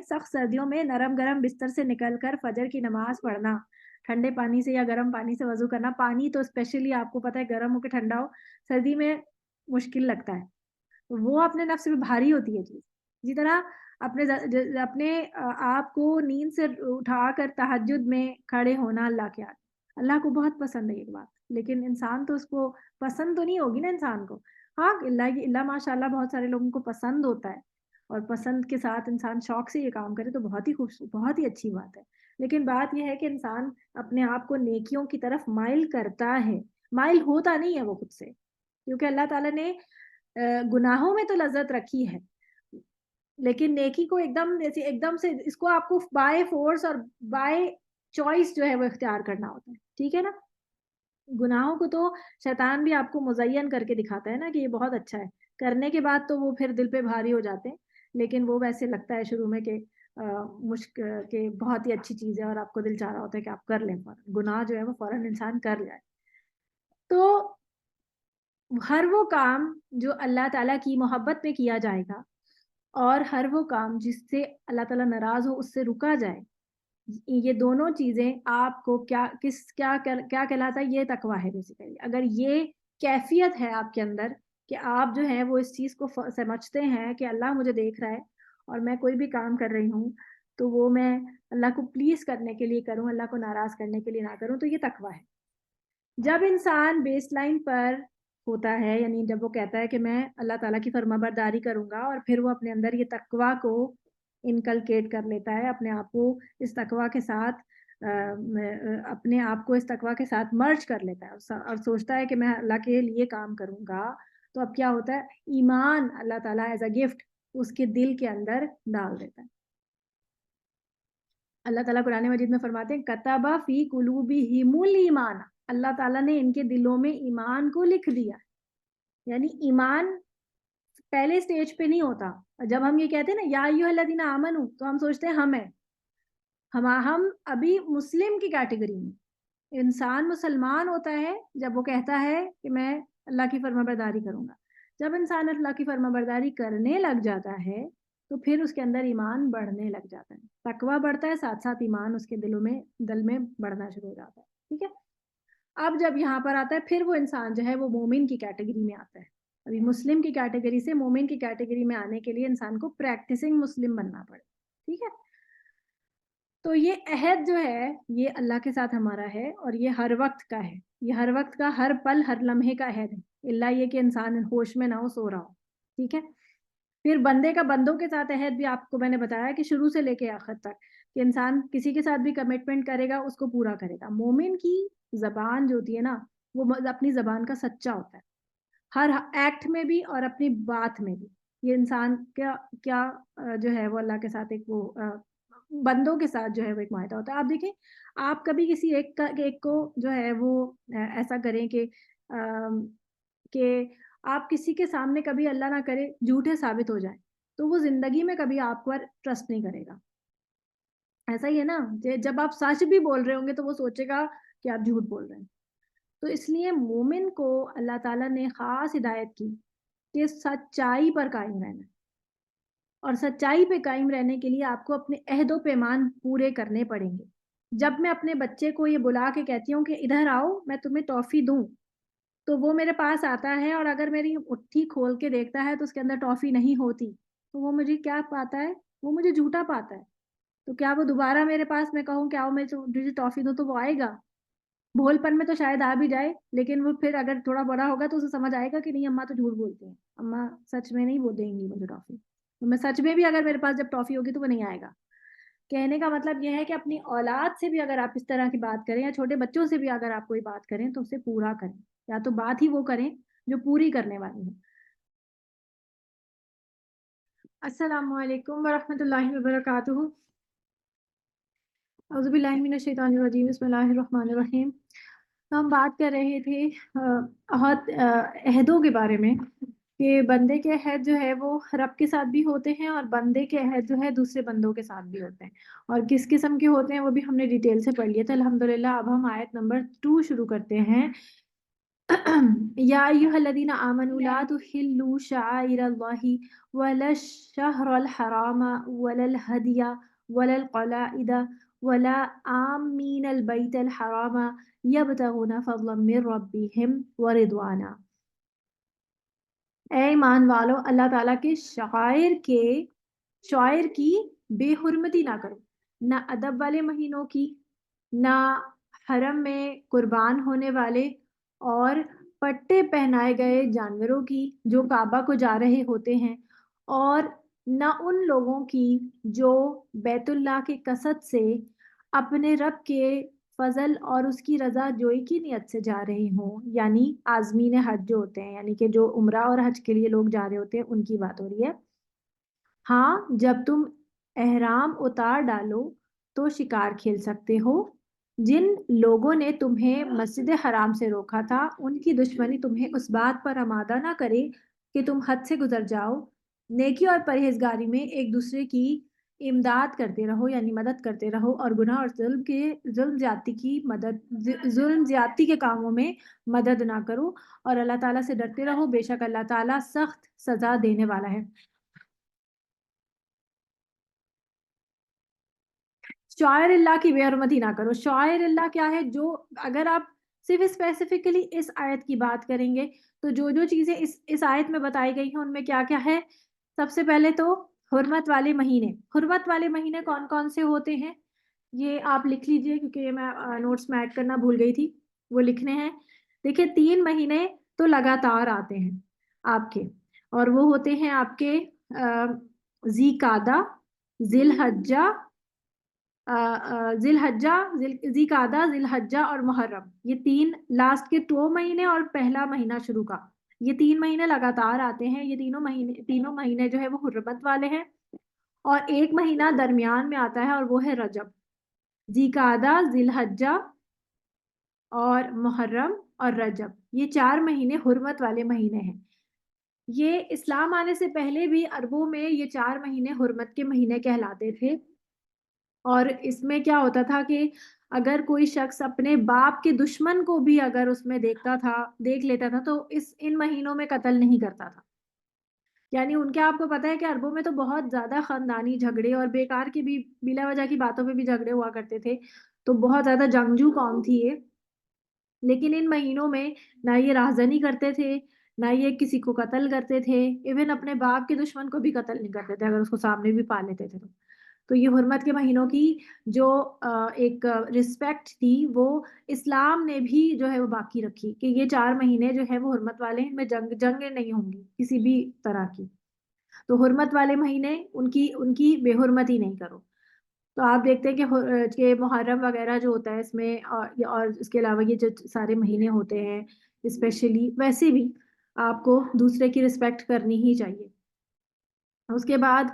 سخت سردیوں میں نرم گرم بستر سے نکل کر فجر کی نماز پڑھنا، ٹھنڈے پانی سے یا گرم پانی سے وضو کرنا. پانی تو اسپیشلی آپ کو پتہ ہے گرم ہو کے ٹھنڈا ہو سردی میں مشکل لگتا ہے، وہ اپنے نفس پہ بھاری ہوتی ہے چیز. اسی طرح اپنے آپ کو نیند سے اٹھا کر تہجد میں کھڑے ہونا اللہ کے آگے، اللہ کو بہت پسند ہے یہ بات. لیکن انسان تو اس کو پسند تو نہیں ہوگی نا انسان کو. ہاں اللہ ماشاء اللہ بہت سارے لوگوں کو پسند ہوتا ہے اور پسند کے ساتھ انسان شوق سے یہ کام کرے تو بہت ہی اچھی بات ہے. لیکن بات یہ ہے کہ انسان اپنے آپ کو نیکیوں کی طرف مائل کرتا ہے، مائل ہوتا نہیں ہے وہ خود سے، کیونکہ اللہ تعالیٰ نے گناہوں میں تو لذت رکھی ہے لیکن نیکی کو ایک دم سے اس کو آپ کو بائی فورس اور بائی چوائس جو ہے وہ اختیار کرنا ہوتا ہے، ٹھیک ہے نا. گناہوں کو تو شیطان بھی آپ کو مزین کر کے دکھاتا ہے نا کہ یہ بہت اچھا ہے، کرنے کے بعد تو وہ پھر دل پہ بھاری ہو جاتے ہیں، لیکن وہ ویسے لگتا ہے شروع میں کہ کہ بہت ہی اچھی چیز ہے اور آپ کو دل چاہ رہا ہوتا ہے کہ آپ کر لیں فوراً، گناہ جو ہے وہ فوراً انسان کر جائے. تو ہر وہ کام جو اللہ تعالیٰ کی محبت میں کیا جائے گا اور ہر وہ کام جس سے اللہ تعالیٰ ناراض ہو اس سے رکا جائے، یہ دونوں چیزیں آپ کو کیا کہلاتا ہے؟ یہ تقویٰ ہے بیسیکلی. اگر یہ کیفیت ہے آپ کے اندر کہ آپ جو ہے وہ اس چیز کو سمجھتے ہیں کہ اللہ مجھے دیکھ رہا ہے اور میں کوئی بھی کام کر رہی ہوں تو وہ میں اللہ کو پلیز کرنے کے لیے کروں، اللہ کو ناراض کرنے کے لیے نہ کروں، تو یہ تقویٰ ہے. جب انسان بیس لائن پر ہوتا ہے، یعنی جب وہ کہتا ہے کہ میں اللہ تعالیٰ کی فرما برداری کروں گا، اور پھر وہ اپنے اندر یہ تقویٰ کو انکلکیٹ کر لیتا ہے، اپنے آپ کو اس تقویٰ کے ساتھ مرج کر لیتا ہے اور سوچتا ہے کہ میں اللہ کے لیے کام کروں گا، تو اب کیا ہوتا ہے؟ ایمان اللہ تعالیٰ ایز اے گفٹ اس کے دل کے اندر ڈال دیتا ہے. اللہ تعالیٰ قرآن مجید میں فرماتے ہیں کتبہ فی قلوبہم الایمان، اللہ تعالیٰ نے ان کے دلوں میں ایمان کو لکھ دیا. یعنی ایمان پہلے سٹیج پہ نہیں ہوتا. جب ہم یہ کہتے ہیں نا یا ایھا الذین آمنوا، تو ہم سوچتے ہیں ہم ابھی مسلم کی کیٹیگری میں. انسان مسلمان ہوتا ہے جب وہ کہتا ہے کہ میں اللہ کی فرما برداری کروں گا. جب انسان اللہ کی فرما برداری کرنے لگ جاتا ہے تو پھر اس کے اندر ایمان بڑھنے لگ جاتا ہے، تقویٰ بڑھتا ہے، ساتھ ساتھ ایمان اس کے دل میں بڑھنا شروع ہو جاتا ہے. ٹھیک ہے. اب جب یہاں پر آتا ہے پھر وہ انسان جو ہے وہ مومن کی کیٹیگری میں آتا ہے. ابھی مسلم کی کیٹیگری سے مومن کی کیٹیگری میں آنے کے لیے انسان کو پریکٹسنگ مسلم بننا پڑے. ٹھیک ہے. تو یہ عہد جو ہے یہ اللہ کے ساتھ ہمارا ہے اور یہ ہر وقت کا ہے، یہ ہر وقت کا، ہر پل ہر لمحے کا عہد ہے، اللہ یہ کہ انسان ہوش میں نہ ہو، سو رہا ہو. ٹھیک ہے. پھر بندے کا بندوں کے ساتھ عہد بھی آپ کو میں نے بتایا کہ شروع سے لے کے آخر تک کہ انسان کسی کے ساتھ بھی کمٹمنٹ کرے گا اس کو پورا کرے گا. مومن کی زبان جو ہوتی ہے نا وہ اپنی زبان کا سچا ہوتا ہے، ہر ایکٹ میں بھی اور اپنی بات میں بھی. یہ انسان کیا جو ہے وہ اللہ کے ساتھ ایک وہ بندوں کے ساتھ جو ہے وہ ایک معاہدہ ہوتا ہے. آپ دیکھیں آپ کبھی کسی ایک کو جو ہے وہ ایسا کریں کہ آپ کسی کے سامنے کبھی اللہ نہ کرے جھوٹے ثابت ہو جائیں تو وہ زندگی میں کبھی آپ پر ٹرسٹ نہیں کرے گا. ایسا ہی ہے نا، جب آپ سچ بھی بول رہے ہوں گے تو وہ سوچے گا کہ آپ جھوٹ بول رہے ہیں. تو اس لیے مومن کو اللہ تعالیٰ نے خاص ہدایت کی کہ سچائی پر قائم رہنا ہے، اور سچائی پہ قائم رہنے کے لیے آپ کو اپنے عہد و پیمان پورے کرنے پڑیں گے. جب میں اپنے بچے کو یہ بلا کے کہتی ہوں کہ ادھر آؤ میں تمہیں ٹافی دوں، تو وہ میرے پاس آتا ہے اور اگر میری اٹھی کھول کے دیکھتا ہے تو اس کے اندر ٹافی نہیں ہوتی تو وہ مجھے کیا پاتا ہے؟ وہ مجھے جھوٹا پاتا ہے. تو کیا وہ دوبارہ میرے پاس میں کہوں کہ آؤ میں تجھے ٹافی دوں تو وہ آئے گا؟ بھول پن میں تو شاید آ بھی جائے، لیکن وہ پھر اگر تھوڑا بڑا ہوگا تو اسے سمجھ آئے گا کہ نہیں اماں تو جھوٹ بولتی ہیں، اماں سچ میں نہیں وہ دیں گی مجھے ٹافی. میں سچ میں بھی اگر میرے پاس جب ٹافی ہوگی تو وہ نہیں آئے گا. کہنے کا مطلب یہ ہے کہ اپنی اولاد سے بھی اگر آپ اس طرح کی بات کریں یا چھوٹے بچوں سے بھی اگر آپ کوئی بات کریں تو اسے پورا کریں، یا تو بات ہی وہ کریں جو پوری کرنے والی ہے. السلام علیکم ورحمۃ اللہ وبرکاتہ. اعوذ باللہ من الشیطان الرجیم، بسم اللہ الرحمن الرحیم. ہم بات کر رہے تھے عہدوں کے بارے میں کہ بندے کے عہد جو ہے وہ رب کے ساتھ بھی ہوتے ہیں اور بندے کے عہد جو ہے دوسرے بندوں کے ساتھ بھی ہوتے ہیں، اور کس قسم کے ہوتے ہیں وہ بھی ہم نے ڈیٹیل سے پڑھ لیے تھے الحمدللہ. اب ہم آیت نمبر 2 شروع کرتے ہیں. یا ایھا الذین آمنوا لا تحلوا شعائر اللہ ولا الشہر الحرام ولا الہدی ولا القلائد ولا آمین البیت الحرام یبتغون فضلا من ربہم ورضوانا. اے ایمان والو، اللہ تعالیٰ کے شعائر کی بے حرمتی نہ کرو، نہ ادب والے مہینوں کی، نہ حرم میں قربان ہونے والے اور پٹے پہنائے گئے جانوروں کی جو کعبہ کو جا رہے ہوتے ہیں، اور نہ ان لوگوں کی جو بیت اللہ کے قصد سے اپنے رب کے فضل اور اس کی رضا جوئی کی نیت سے جا رہے ہوں، یعنی عازمین حج جو ہوتے ہیں، یعنی کہ جو عمرہ اور حج کے لیے لوگ جا رہے ہوتے ہیں ان کی بات ہو رہی ہے. ہاں جب تم احرام اتار ڈالو تو شکار کھیل سکتے ہو. جن لوگوں نے تمہیں مسجد حرام سے روکا تھا ان کی دشمنی تمہیں اس بات پر آمادہ نہ کرے کہ تم حد سے گزر جاؤ، نیکی اور پرہیزگاری میں ایک دوسرے کی امداد کرتے رہو، یعنی مدد کرتے رہو، اور گناہ اور ظلم زیادتی کے کاموں میں مدد نہ کرو، اور اللہ تعالیٰ سے ڈرتے رہو، بے شک اللہ تعالیٰ سخت سزا دینے والا ہے۔ شعائر اللہ کی بے حرمتی نہ کرو۔ شعائر اللہ کیا ہے؟ جو اگر آپ صرف اسپیسیفکلی اس آیت کی بات کریں گے تو جو چیزیں اس آیت میں بتائی گئی ہیں ان میں کیا کیا ہے؟ سب سے پہلے تو حرمت والے مہینے۔ حرمت والے مہینے کون کون سے ہوتے ہیں یہ آپ لکھ لیجئے، کیونکہ یہ میں نوٹس میں ایڈ کرنا بھول گئی تھی، وہ لکھنے ہیں۔ دیکھیں 3 مہینے تو لگاتار آتے ہیں آپ کے، اور وہ ہوتے ہیں آپ کے ذی قعدہ، ذی الحجہ، ذی قعدہ، ذی الحجہ اور محرم۔ یہ 3 لاسٹ کے 2 مہینے اور پہلا مہینہ شروع کا، یہ 3 مہینے لگاتار آتے ہیں۔ یہ تینوں مہینے جو ہے وہ حرمت والے ہیں، اور ایک مہینہ درمیان میں آتا ہے اور وہ ہے رجب۔ ذی قعدہ، ذی الحجہ اور محرم اور رجب، یہ 4 مہینے حرمت والے مہینے ہیں۔ یہ اسلام آنے سے پہلے بھی عربوں میں یہ 4 مہینے حرمت کے مہینے کہلاتے تھے، اور اس میں کیا ہوتا تھا کہ اگر کوئی شخص اپنے باپ کے دشمن کو بھی اگر اس میں دیکھ لیتا تھا تو ان مہینوں میں قتل نہیں کرتا تھا۔ یعنی ان کے، آپ کو پتا ہے کہ عربوں میں تو بہت زیادہ خاندانی جھگڑے اور بیکار کے بھی بلا وجہ کی باتوں پہ بھی جھگڑے ہوا کرتے تھے، تو بہت زیادہ جنگجو قوم تھی یہ۔ لیکن ان مہینوں میں نہ یہ راہزنی کرتے تھے، نہ یہ کسی کو قتل کرتے تھے، ایون اپنے باپ کے دشمن کو بھی قتل نہیں کرتے تھے اگر اس کو سامنے بھی پا لیتے تھے تو یہ حرمت کے مہینوں کی جو ایک رسپیکٹ تھی وہ اسلام نے بھی جو ہے وہ باقی رکھی، کہ یہ 4 مہینے جو ہے وہ حرمت والے ہیں، ان میں جنگیں نہیں ہوں گی کسی بھی طرح کی۔ تو حرمت والے مہینے ان کی بے حرمتی نہیں کرو۔ تو آپ دیکھتے ہیں کہ محرم وغیرہ جو ہوتا ہے اس میں، اور اس کے علاوہ یہ جو سارے مہینے ہوتے ہیں اسپیشلی، ویسے بھی آپ کو دوسرے کی رسپیکٹ کرنی ہی چاہیے۔ اس کے بعد،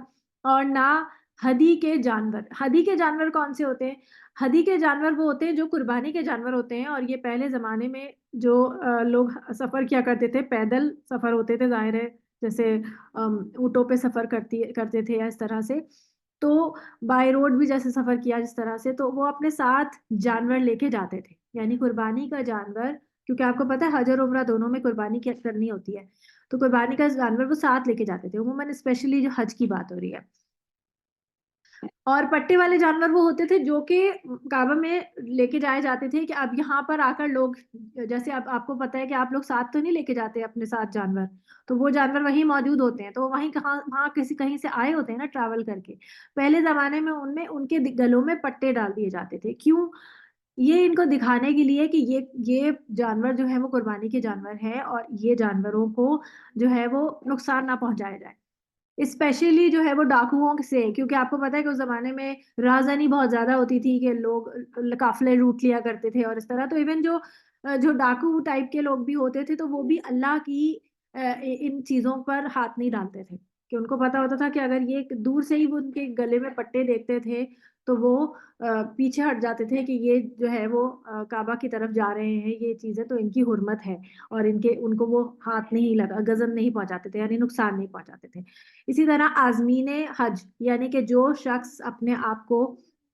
اور نہ ہدی کے جانور کون سے ہوتے ہیں؟ ہدی کے جانور وہ ہوتے ہیں جو قربانی کے جانور ہوتے ہیں، اور یہ پہلے زمانے میں جو لوگ سفر کیا کرتے تھے، پیدل سفر ہوتے تھے، ظاہر ہے جیسے اونٹوں پہ سفر کرتے تھے یا اس طرح سے، تو بائی روڈ بھی جیسے سفر کیا جس طرح سے، تو وہ اپنے ساتھ جانور لے کے جاتے تھے، یعنی قربانی کا جانور، کیونکہ آپ کو پتہ ہے حج اور عمرہ دونوں میں قربانی کرنی ہوتی ہے، تو قربانی کا جانور وہ ساتھ لے کے جاتے تھے، عموماً اسپیشلی جو حج کی بات ہو رہی ہے۔ اور پٹے والے جانور وہ ہوتے تھے جو کہ کعبہ میں لے کے جائے جاتے تھے، کہ اب یہاں پر آ کر لوگ، جیسے اب آپ کو پتہ ہے کہ آپ لوگ ساتھ تو نہیں لے کے جاتے اپنے ساتھ جانور، تو وہ جانور وہیں موجود ہوتے ہیں، تو وہاں کہیں سے آئے ہوتے ہیں نا ٹریول کر کے۔ پہلے زمانے میں ان کے گلوں میں پٹے ڈال دیے جاتے تھے، کیوں؟ یہ ان کو دکھانے کے لیے کہ یہ جانور جو ہے وہ قربانی کے جانور ہے، اور یہ جانوروں کو جو ہے وہ نقصان نہ پہنچایا جائے، اسپیشلی جو ہے وہ ڈاکوؤں سے، کیونکہ آپ کو پتا ہے کہ اس زمانے میں رازنی بہت زیادہ ہوتی تھی کہ لوگ قافلے لوٹ لیا کرتے تھے اور اس طرح، تو ایون جو ڈاکو ٹائپ کے لوگ بھی ہوتے تھے تو وہ بھی اللہ کی ان چیزوں پر ہاتھ نہیں ڈالتے تھے، کہ ان کو پتا ہوتا تھا کہ اگر یہ دور سے ہی وہ ان کے گلے میں پٹے دیکھتے تھے تو وہ پیچھے ہٹ جاتے تھے کہ یہ جو ہے وہ کعبہ کی طرف جا رہے ہیں، یہ چیزیں تو ان کی حرمت ہے، اور ان کو وہ ہاتھ نہیں لگا، گزن نہیں پہنچاتے تھے، یعنی نقصان نہیں پہنچاتے تھے۔ اسی طرح آزمین حج، یعنی کہ جو شخص اپنے آپ کو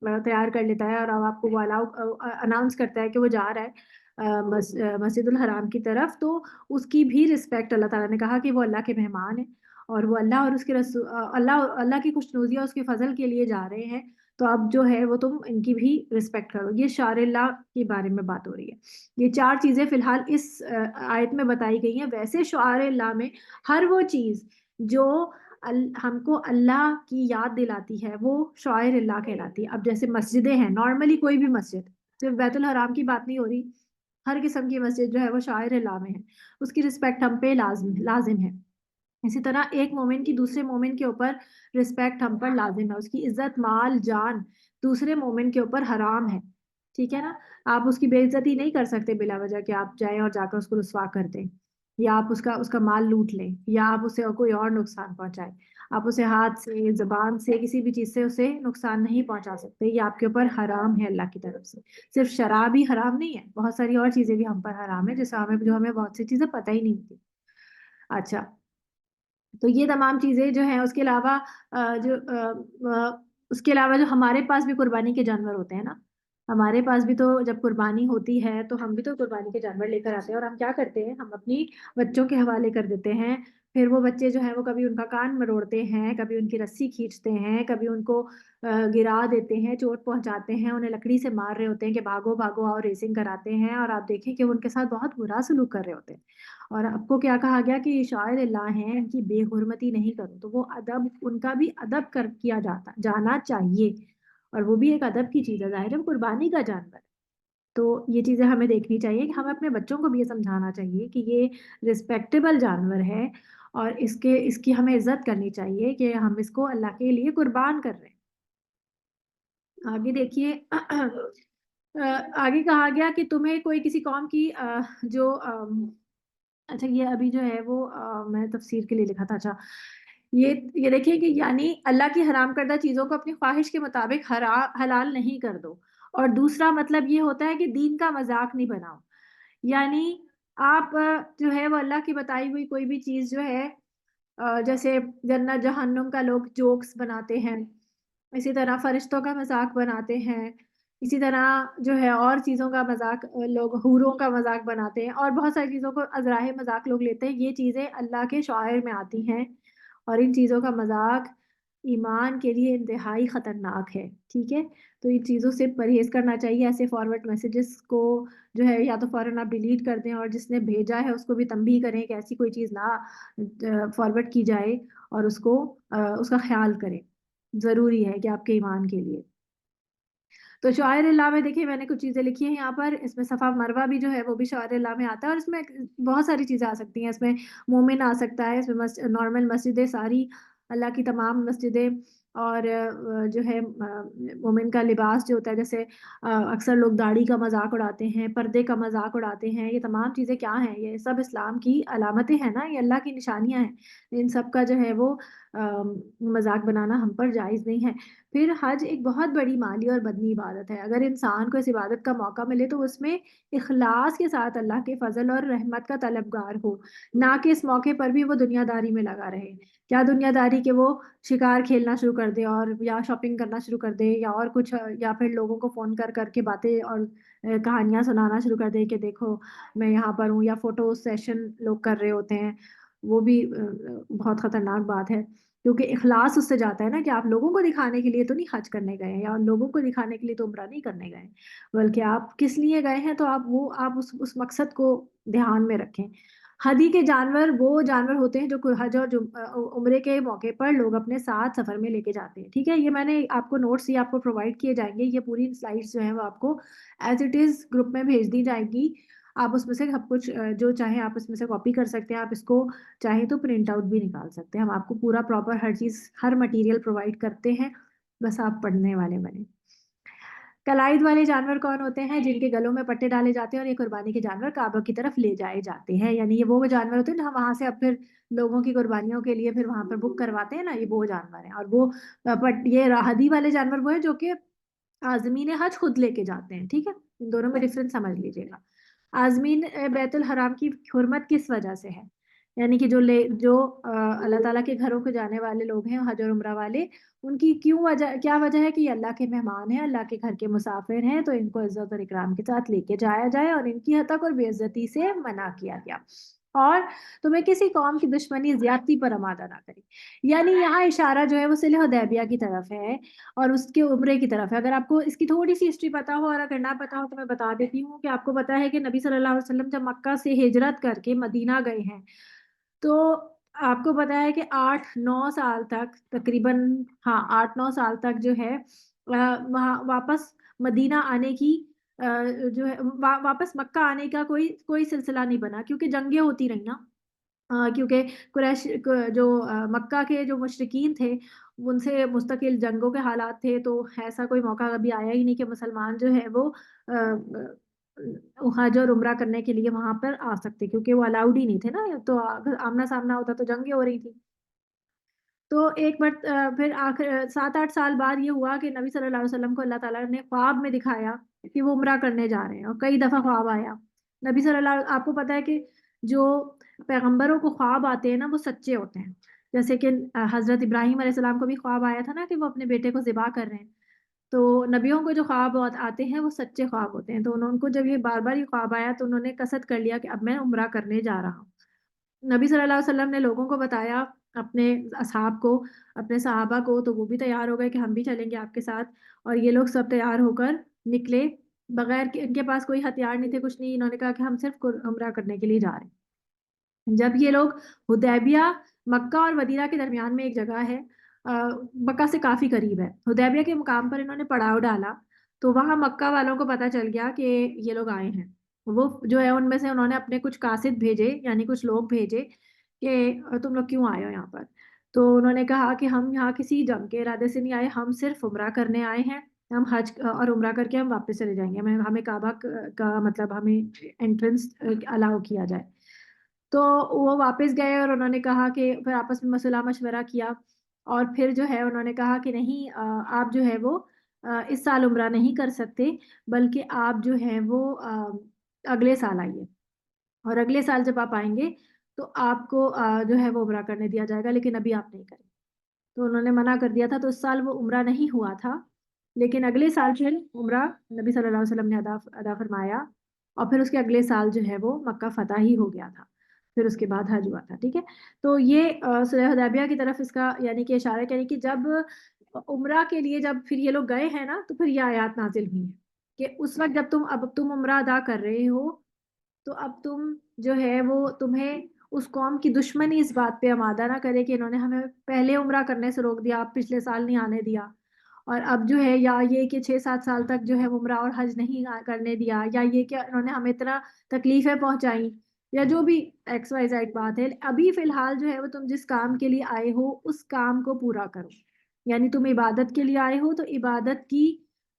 تیار کر لیتا ہے اور اب آپ کو وہ اناؤنس کرتا ہے کہ وہ جا رہا ہے مسجد الحرام کی طرف، تو اس کی بھی رسپیکٹ اللہ تعالیٰ نے کہا کہ وہ اللہ کے مہمان ہیں، اور وہ اللہ اور اس کے رسول اللہ کی خوشنودی اور اس کے فضل کے لیے جا رہے ہیں، تو اب جو ہے وہ تم ان کی بھی رسپیکٹ کرو۔ یہ شعائر اللہ کے بارے میں بات ہو رہی ہے۔ یہ 4 چیزیں فی الحال اس آیت میں بتائی گئی ہیں۔ ویسے شعائر اللہ میں ہر وہ چیز جو ہم کو اللہ کی یاد دلاتی ہے وہ شعائر اللہ کہلاتی ہے۔ اب جیسے مسجدیں ہیں، نارملی کوئی بھی مسجد، صرف بیت الحرام کی بات نہیں ہو رہی، ہر قسم کی مسجد جو ہے وہ شعائر اللہ میں ہے، اس کی رسپیکٹ ہم پہ لازم ہے۔ اسی طرح ایک مومن کی دوسرے مومن کے اوپر رسپیکٹ ہم پر لازم ہے، اس کی عزت، مال، جان دوسرے مومن کے اوپر حرام ہے، ٹھیک ہے نا؟ آپ اس کی بے عزتی نہیں کر سکتے بلا وجہ کہ آپ جائیں اور جا کر اس کو رسوا کر دیں، یا آپ اس کا مال لوٹ لیں، یا آپ اسے کوئی اور نقصان پہنچائیں۔ آپ اسے ہاتھ سے، زبان سے، کسی بھی چیز سے اسے نقصان نہیں پہنچا سکتے، یہ آپ کے اوپر حرام ہے اللہ کی طرف سے۔ صرف شراب ہی حرام نہیں ہے، بہت ساری اور چیزیں بھی ہم پر حرام ہے، جو ہمیں بہت سی چیزیں پتہ ہی نہیں ہوتی۔ اچھا، تو یہ تمام چیزیں جو ہیں، اس کے علاوہ اس کے علاوہ جو ہمارے پاس بھی قربانی کے جانور ہوتے ہیں نا، ہمارے پاس بھی تو جب قربانی ہوتی ہے تو ہم بھی تو قربانی کے جانور لے کر آتے ہیں، اور ہم کیا کرتے ہیں، ہم اپنی بچوں کے حوالے کر دیتے ہیں. پھر وہ بچے جو ہیں وہ کبھی ان کا کان مروڑتے ہیں، کبھی ان کی رسی کھینچتے ہیں، کبھی ان کو گرا دیتے ہیں، چوٹ پہنچاتے ہیں، انہیں لکڑی سے مار رہے ہوتے ہیں کہ بھاگو بھاگو اور ریسنگ کراتے ہیں، اور آپ دیکھیں کہ وہ ان کے ساتھ بہت برا سلوک کر رہے ہوتے ہیں. اور آپ کو کیا کہا گیا کہ یہ شاعر اللہ ہیں، ان کی بے حرمتی نہیں کرو. تو وہ ادب، ان کا بھی ادب کیا جانا چاہیے، اور وہ بھی ایک ادب کی چیز ہے، ظاہر ہے قربانی کا جانور ہے. تو یہ چیزیں ہمیں دیکھنی چاہیے کہ ہمیں اپنے بچوں کو بھی یہ سمجھانا چاہیے کہ یہ رسپیکٹیبل جانور ہے، اور اس کی ہمیں عزت کرنی چاہیے کہ ہم اس کو اللہ کے لیے قربان کر رہے ہیں. آگے دیکھیے آگے کہا گیا کہ تمہیں کوئی کسی قوم کی جو اچھا یہ ابھی جو ہے وہ میں تفسیر کے لیے لکھا تھا. اچھا یہ دیکھیے کہ یعنی اللہ کی حرام کردہ چیزوں کو اپنی خواہش کے مطابق حلال نہیں کر دو. اور دوسرا مطلب یہ ہوتا ہے کہ دین کا مذاق نہیں بناؤ. یعنی آپ جو ہے وہ اللہ کی بتائی ہوئی کوئی بھی چیز جو ہے، جیسے جنت جہنم کا لوگ جوکس بناتے ہیں، اسی طرح فرشتوں کا مذاق بناتے ہیں، اسی طرح جو ہے اور چیزوں کا مذاق لوگ حوروں کا مذاق بناتے ہیں، اور بہت ساری چیزوں کو ازراہ مذاق لوگ لیتے ہیں. یہ چیزیں اللہ کے شعائر میں آتی ہیں، اور ان چیزوں کا مذاق ایمان کے لیے انتہائی خطرناک ہے. ٹھیک ہے، تو ان چیزوں سے پرہیز کرنا چاہیے. ایسے فارورڈ میسیجز کو جو ہے یا تو فوراً آپ ڈیلیٹ کر دیں، اور جس نے بھیجا ہے اس کو بھی تنبیہ کریں کہ ایسی کوئی چیز نہ فارورڈ کی جائے، اور اس کا خیال کریں. ضروری ہے کہ آپ کے ایمان کے لیے. تو شعائر اللہ میں دیکھیے میں نے کچھ چیزیں لکھی ہیں یہاں پر. اس میں صفا مروہ بھی جو ہے وہ بھی شعائر اللہ میں آتا ہے، اور اس میں بہت ساری چیزیں آ سکتی ہیں. اس میں مومن آ سکتا ہے، اس میں نارمل مسجدیں ساری، اللہ کی تمام مسجدیں، اور جو ہے مومن کا لباس جو ہوتا ہے، جیسے اکثر لوگ داڑھی کا مذاق اڑاتے ہیں، پردے کا مذاق اڑاتے ہیں. یہ تمام چیزیں کیا ہیں؟ یہ سب اسلام کی علامتیں ہیں نا، یہ اللہ کی نشانیاں ہیں. ان سب کا جو ہے وہ مذاق بنانا ہم پر جائز نہیں ہے. پھر حج ایک بہت بڑی مالی اور بدنی عبادت ہے. اگر انسان کو اس عبادت کا موقع ملے تو اس میں اخلاص کے ساتھ اللہ کے فضل اور رحمت کا طلبگار ہو، نہ کہ اس موقع پر بھی وہ دنیا داری میں لگا رہے. کیا دنیا داری کہ وہ شکار کھیلنا شروع کر دے، اور یا شاپنگ کرنا شروع کر دے، یا اور کچھ، یا پھر لوگوں کو فون کر کر کے باتیں اور کہانیاں سنانا شروع کر دے کہ دیکھو میں یہاں پر ہوں، یا فوٹو سیشن لوگ کر رہے ہوتے ہیں. وہ بھی بہت خطرناک بات ہے، کیونکہ اخلاص اس سے جاتا ہے نا کہ آپ لوگوں کو دکھانے کے لیے تو نہیں حج کرنے گئے ہیں، یا لوگوں کو دکھانے کے لیے تو عمرہ نہیں کرنے گئے ہیں، بلکہ آپ کس لیے گئے ہیں. تو آپ اس مقصد کو دھیان میں رکھیں. ہدی کے جانور وہ جانور ہوتے ہیں جو حج اور عمرے کے موقع پر لوگ اپنے ساتھ سفر میں لے کے جاتے ہیں. ٹھیک ہے، یہ میں نے آپ کو نوٹس یہ آپ کو پرووائڈ کیے جائیں گے. یہ پوری سلائڈس جو ہیں وہ آپ کو ایز اٹ از گروپ میں بھیج دی جائیں گی. آپ اس میں سے سب کچھ جو چاہیں آپ اس میں سے کاپی کر سکتے ہیں. آپ اس کو چاہیں تو پرنٹ آؤٹ بھی نکال سکتے ہیں. ہم آپ کو پورا پراپر ہر چیز، ہر مٹیریل پرووائڈ کرتے ہیں، بس آپ پڑھنے والے بنے. کلائد والے جانور کون ہوتے ہیں؟ جن کے گلوں میں پٹے ڈالے جاتے ہیں اور یہ قربانی کے جانور کعبہ کی طرف لے جائے جاتے ہیں. یعنی یہ وہ جانور ہوتے ہیں جو ہم وہاں سے اب پھر لوگوں کی قربانیوں کے لیے پھر وہاں پر بک کرواتے ہیں نا، یہ وہ جانور ہیں. اور وہ یہ ہدی والے جانور وہ ہیں جو کہ عازمین حج خود لے کے جاتے ہیں. ٹھیک ہے، ان دونوں میں ڈفرنس سمجھ لیجیے گا. عازمین بیت الحرام کی حرمت کس وجہ سے ہے؟ یعنی کہ جو اللہ تعالیٰ کے گھروں کو جانے والے لوگ ہیں، حج اور عمرہ والے، ان کی کیا وجہ ہے کہ یہ اللہ کے مہمان ہیں، اللہ کے گھر کے مسافر ہیں، تو ان کو عزت اور اکرام کے ساتھ لے کے جایا جائے، اور ان کی ہتک اور بے عزتی سے منع کیا گیا. اور تمہیں کسی قوم کی دشمنی زیادتی پر آمادہ نہ کرے. یعنی یہاں اشارہ جو ہے وہ صلح حدیبیہ کی طرف ہے اور اس کے عمرے کی طرف ہے. اگر آپ کو اس کی تھوڑی سی ہسٹری پتا ہو، اور اگر نہ پتا ہو تو میں بتا دیتی ہوں کہ آپ کو پتا ہے کہ نبی صلی اللہ علیہ وسلم جب مکہ سے ہجرت کر کے مدینہ گئے ہیں، تو آپ کو پتا ہے کہ 8-9 سال تک تقریباً 8-9 سال تک جو ہے وہاں واپس مدینہ آنے کی جو ہے واپس مکہ آنے کا کوئی سلسلہ نہیں بنا، کیونکہ جنگیں ہوتی رہی نا. کیونکہ قریش جو مکہ کے جو مشرکین تھے ان سے مستقل جنگوں کے حالات تھے، تو ایسا کوئی موقع کبھی آیا ہی نہیں کہ مسلمان جو ہے وہ حج اور عمرہ کرنے کے لیے وہاں پر آ سکتے، کیونکہ وہ الاؤڈ ہی نہیں تھے نا. تو اگر آمنا سامنا ہوتا تو جنگیں ہو رہی تھی. تو ایک بار پھر آخر 7-8 سال بعد یہ ہوا کہ نبی صلی اللہ علیہ وسلم کو اللہ تعالیٰ نے خواب میں دکھایا کہ وہ عمرہ کرنے جا رہے ہیں، اور کئی دفعہ خواب آیا. نبی صلی اللہ آپ کو پتا ہے کہ جو پیغمبروں کو خواب آتے ہیں نا وہ سچے ہوتے ہیں. جیسے کہ حضرت ابراہیم علیہ السلام کو بھی خواب آیا تھا نا کہ وہ اپنے بیٹے کو ذبح کر رہے ہیں. تو نبیوں کو جو خواب آتے ہیں وہ سچے خواب ہوتے ہیں. تو ان کو جب یہ بار بار یہ خواب آیا تو انہوں نے قصد کر لیا کہ اب میں عمرہ کرنے جا رہا ہوں. نبی صلی اللہ علیہ وسلم نے لوگوں کو بتایا، اپنے اصحاب کو، اپنے صحابہ کو، تو وہ بھی تیار ہو گئے کہ ہم بھی چلیں گے آپ کے ساتھ. اور یہ لوگ سب تیار ہو کر نکلے، بغیر ان کے پاس کوئی ہتھیار نہیں تھے، کچھ نہیں. انہوں نے کہا کہ ہم صرف عمرہ کرنے کے لیے جا رہے ہیں. جب یہ لوگ حدیبیہ، مکہ اور مدینہ کے درمیان میں ایک جگہ ہے، مکہ سے کافی قریب ہے، حدیبیہ کے مقام پر انہوں نے پڑاؤ ڈالا. تو وہاں مکہ والوں کو پتہ چل گیا کہ یہ لوگ آئے ہیں. وہ جو ہے ان میں سے انہوں نے اپنے کچھ قاصد بھیجے، یعنی کچھ لوگ بھیجے کہ تم لوگ کیوں آئے ہو یہاں پر. تو انہوں نے کہا کہ ہم یہاں کسی جنگ کے ارادے سے نہیں آئے، ہم صرف عمرہ کرنے آئے ہیں. ہم حج اور عمرہ کر کے ہم واپس چلے جائیں گے، ہمیں کعبہ کا مطلب ہمیں انٹرنس الاؤ کیا جائے. تو وہ واپس گئے اور انہوں نے کہا کہ پھر آپس میں مصالحہ مشورہ کیا، اور پھر جو ہے انہوں نے کہا کہ نہیں، آپ جو ہے وہ اس سال عمرہ نہیں کر سکتے، بلکہ آپ جو ہے وہ اگلے سال آئیے، اور اگلے سال جب آپ آئیں گے تو آپ کو جو ہے وہ عمرہ کرنے دیا جائے گا، لیکن ابھی آپ نہیں کریں. تو انہوں نے منع کر دیا تھا. تو اس سال وہ عمرہ نہیں ہوا تھا، لیکن اگلے سال پھر عمرہ نبی صلی اللہ علیہ وسلم نے ادا فرمایا، اور پھر اس کے اگلے سال جو ہے وہ مکہ فتح ہی ہو گیا تھا. پھر اس کے بعد حج ہوا تھا. ٹھیک ہے، تو یہ صلح حدیبیہ کی طرف اس کا یعنی کہ اشارہ کریں کہ جب عمرہ کے لیے جب پھر یہ لوگ گئے ہیں نا، تو پھر یہ آیات نازل ہوئی ہیں کہ اس وقت جب تم عمرہ ادا کر رہے ہو، تو اب تم جو ہے وہ تمہیں اس قوم کی دشمنی اس بات پہ آمادہ نہ کرے کہ انہوں نے ہمیں پہلے عمرہ کرنے سے روک دیا، پچھلے سال نہیں آنے دیا، اور اب جو ہے یا یہ کہ 6-7 سال تک جو ہے عمرہ اور حج نہیں کرنے دیا، یا یہ کہ انہوں نے ہمیں اتنا تکلیفیں پہنچائیں، یا جو بھی ایکس وائی زیڈ بات ہے. ابھی فی الحال جو ہے وہ تم جس کام کے لیے آئے ہو اس کام کو پورا کرو. یعنی تم عبادت کے لیے آئے ہو تو عبادت کی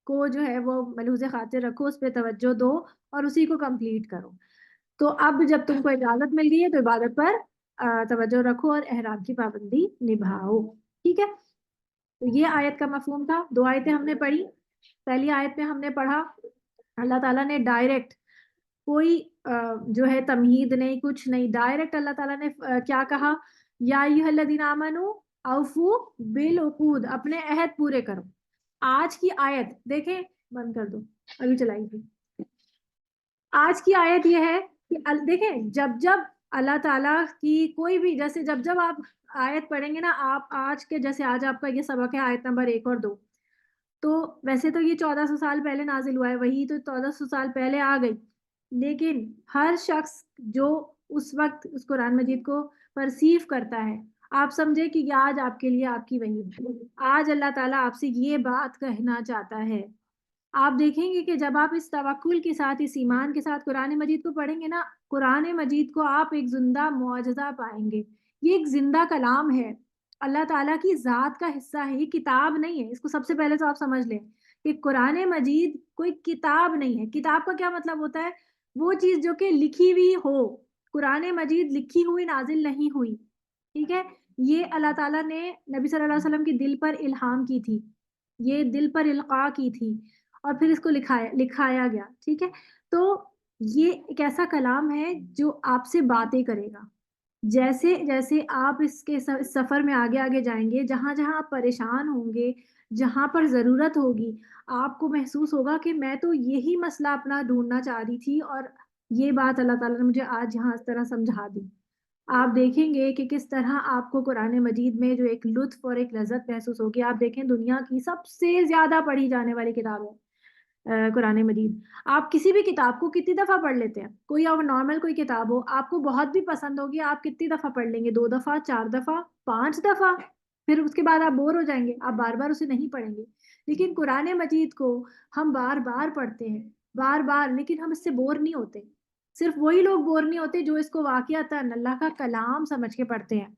کو جو ہے وہ ملحوظ خاطر رکھو، اس پہ توجہ دو اور اسی کو کمپلیٹ کرو. تو اب جب تم کو اجازت مل گئی ہے تو عبادت پر توجہ رکھو اور احرام کی پابندی نبھاؤ. ٹھیک ہے، تو یہ آیت کا مفہوم تھا. 2 آیتیں ہم نے پڑھی. پہلی آیت میں ہم نے پڑھا اللہ تعالیٰ نے ڈائریکٹ، کوئی جو ہے تمہید نہیں، کچھ نہیں، ڈائریکٹ اللہ تعالیٰ نے کیا کہا، یا ایھا الذین آمنوا اوفوا بالعقود، اپنے عہد پورے کرو. آج کی آیت دیکھیں، بند کر دو ابھی چلائی تھی. آج کی آیت یہ ہے کہ دیکھیں جب اللہ تعالیٰ کی کوئی بھی، جیسے جب آپ آیت پڑھیں گے نا، آپ آج کے جیسے آج آپ کا یہ سبق ہے آیت نمبر 1 اور 2، تو ویسے تو یہ 1400 سال پہلے نازل ہوا ہے، وہی تو 1400 سال پہلے آ گئی، لیکن ہر شخص جو اس وقت اس قرآن مجید کو پرسیو کرتا ہے، آپ سمجھے کہ یہ آج آپ کے لیے آپ کی وحی ہے. آج اللہ تعالیٰ آپ سے یہ بات کہنا چاہتا ہے. آپ دیکھیں گے کہ جب آپ اس توکل کے ساتھ، اس ایمان کے ساتھ قرآن مجید کو پڑھیں گے نا، قرآن مجید کو آپ ایک زندہ معجزہ پائیں گے. یہ ایک زندہ کلام ہے، اللہ تعالیٰ کی ذات کا حصہ ہے، یہ کتاب نہیں ہے. اس کو سب سے پہلے تو آپ سمجھ لیں کہ قرآن مجید کوئی کتاب نہیں ہے. کتاب کا کیا مطلب ہوتا ہے؟ وہ چیز جو کہ لکھی ہوئی ہو. قرآن مجید لکھی ہوئی نازل نہیں ہوئی. ٹھیک ہے، یہ اللہ تعالیٰ نے نبی صلی اللہ علیہ وسلم کے دل پر الہام کی تھی، یہ دل پر القاء کی تھی، اور پھر اس کو لکھایا گیا. ٹھیک ہے، تو یہ ایک ایسا کلام ہے جو آپ سے باتیں کرے گا. جیسے جیسے آپ اس کے سفر میں آگے آگے جائیں گے، جہاں جہاں آپ پریشان ہوں گے، جہاں پر ضرورت ہوگی، آپ کو محسوس ہوگا کہ میں تو یہی مسئلہ اپنا ڈھونڈنا چاہ رہی تھی، اور یہ بات اللہ تعالیٰ نے مجھے آج یہاں اس طرح سمجھا دی. آپ دیکھیں گے کہ کس طرح آپ کو قرآن مجید میں جو ایک لطف اور ایک لذت محسوس ہوگی. آپ دیکھیں دنیا کی سب سے زیادہ پڑھی جانے والی کتاب ہے قرآن مجید. آپ کسی بھی کتاب کو کتنی دفعہ پڑھ لیتے ہیں؟ کوئی اور نارمل کوئی کتاب ہو، آپ کو بہت بھی پسند ہوگی، آپ کتنی دفعہ پڑھ لیں گے؟ 2 دفعہ، 4 دفعہ، 5 دفعہ. پھر اس کے بعد آپ بور ہو جائیں گے، آپ بار بار اسے نہیں پڑھیں گے. لیکن قرآن مجید کو ہم بار بار پڑھتے ہیں، بار بار، لیکن ہم اس سے بور نہیں ہوتے. صرف وہی لوگ بور نہیں ہوتے جو اس کو واقعتاً اللہ کا کلام سمجھ کے پڑھتے ہیں.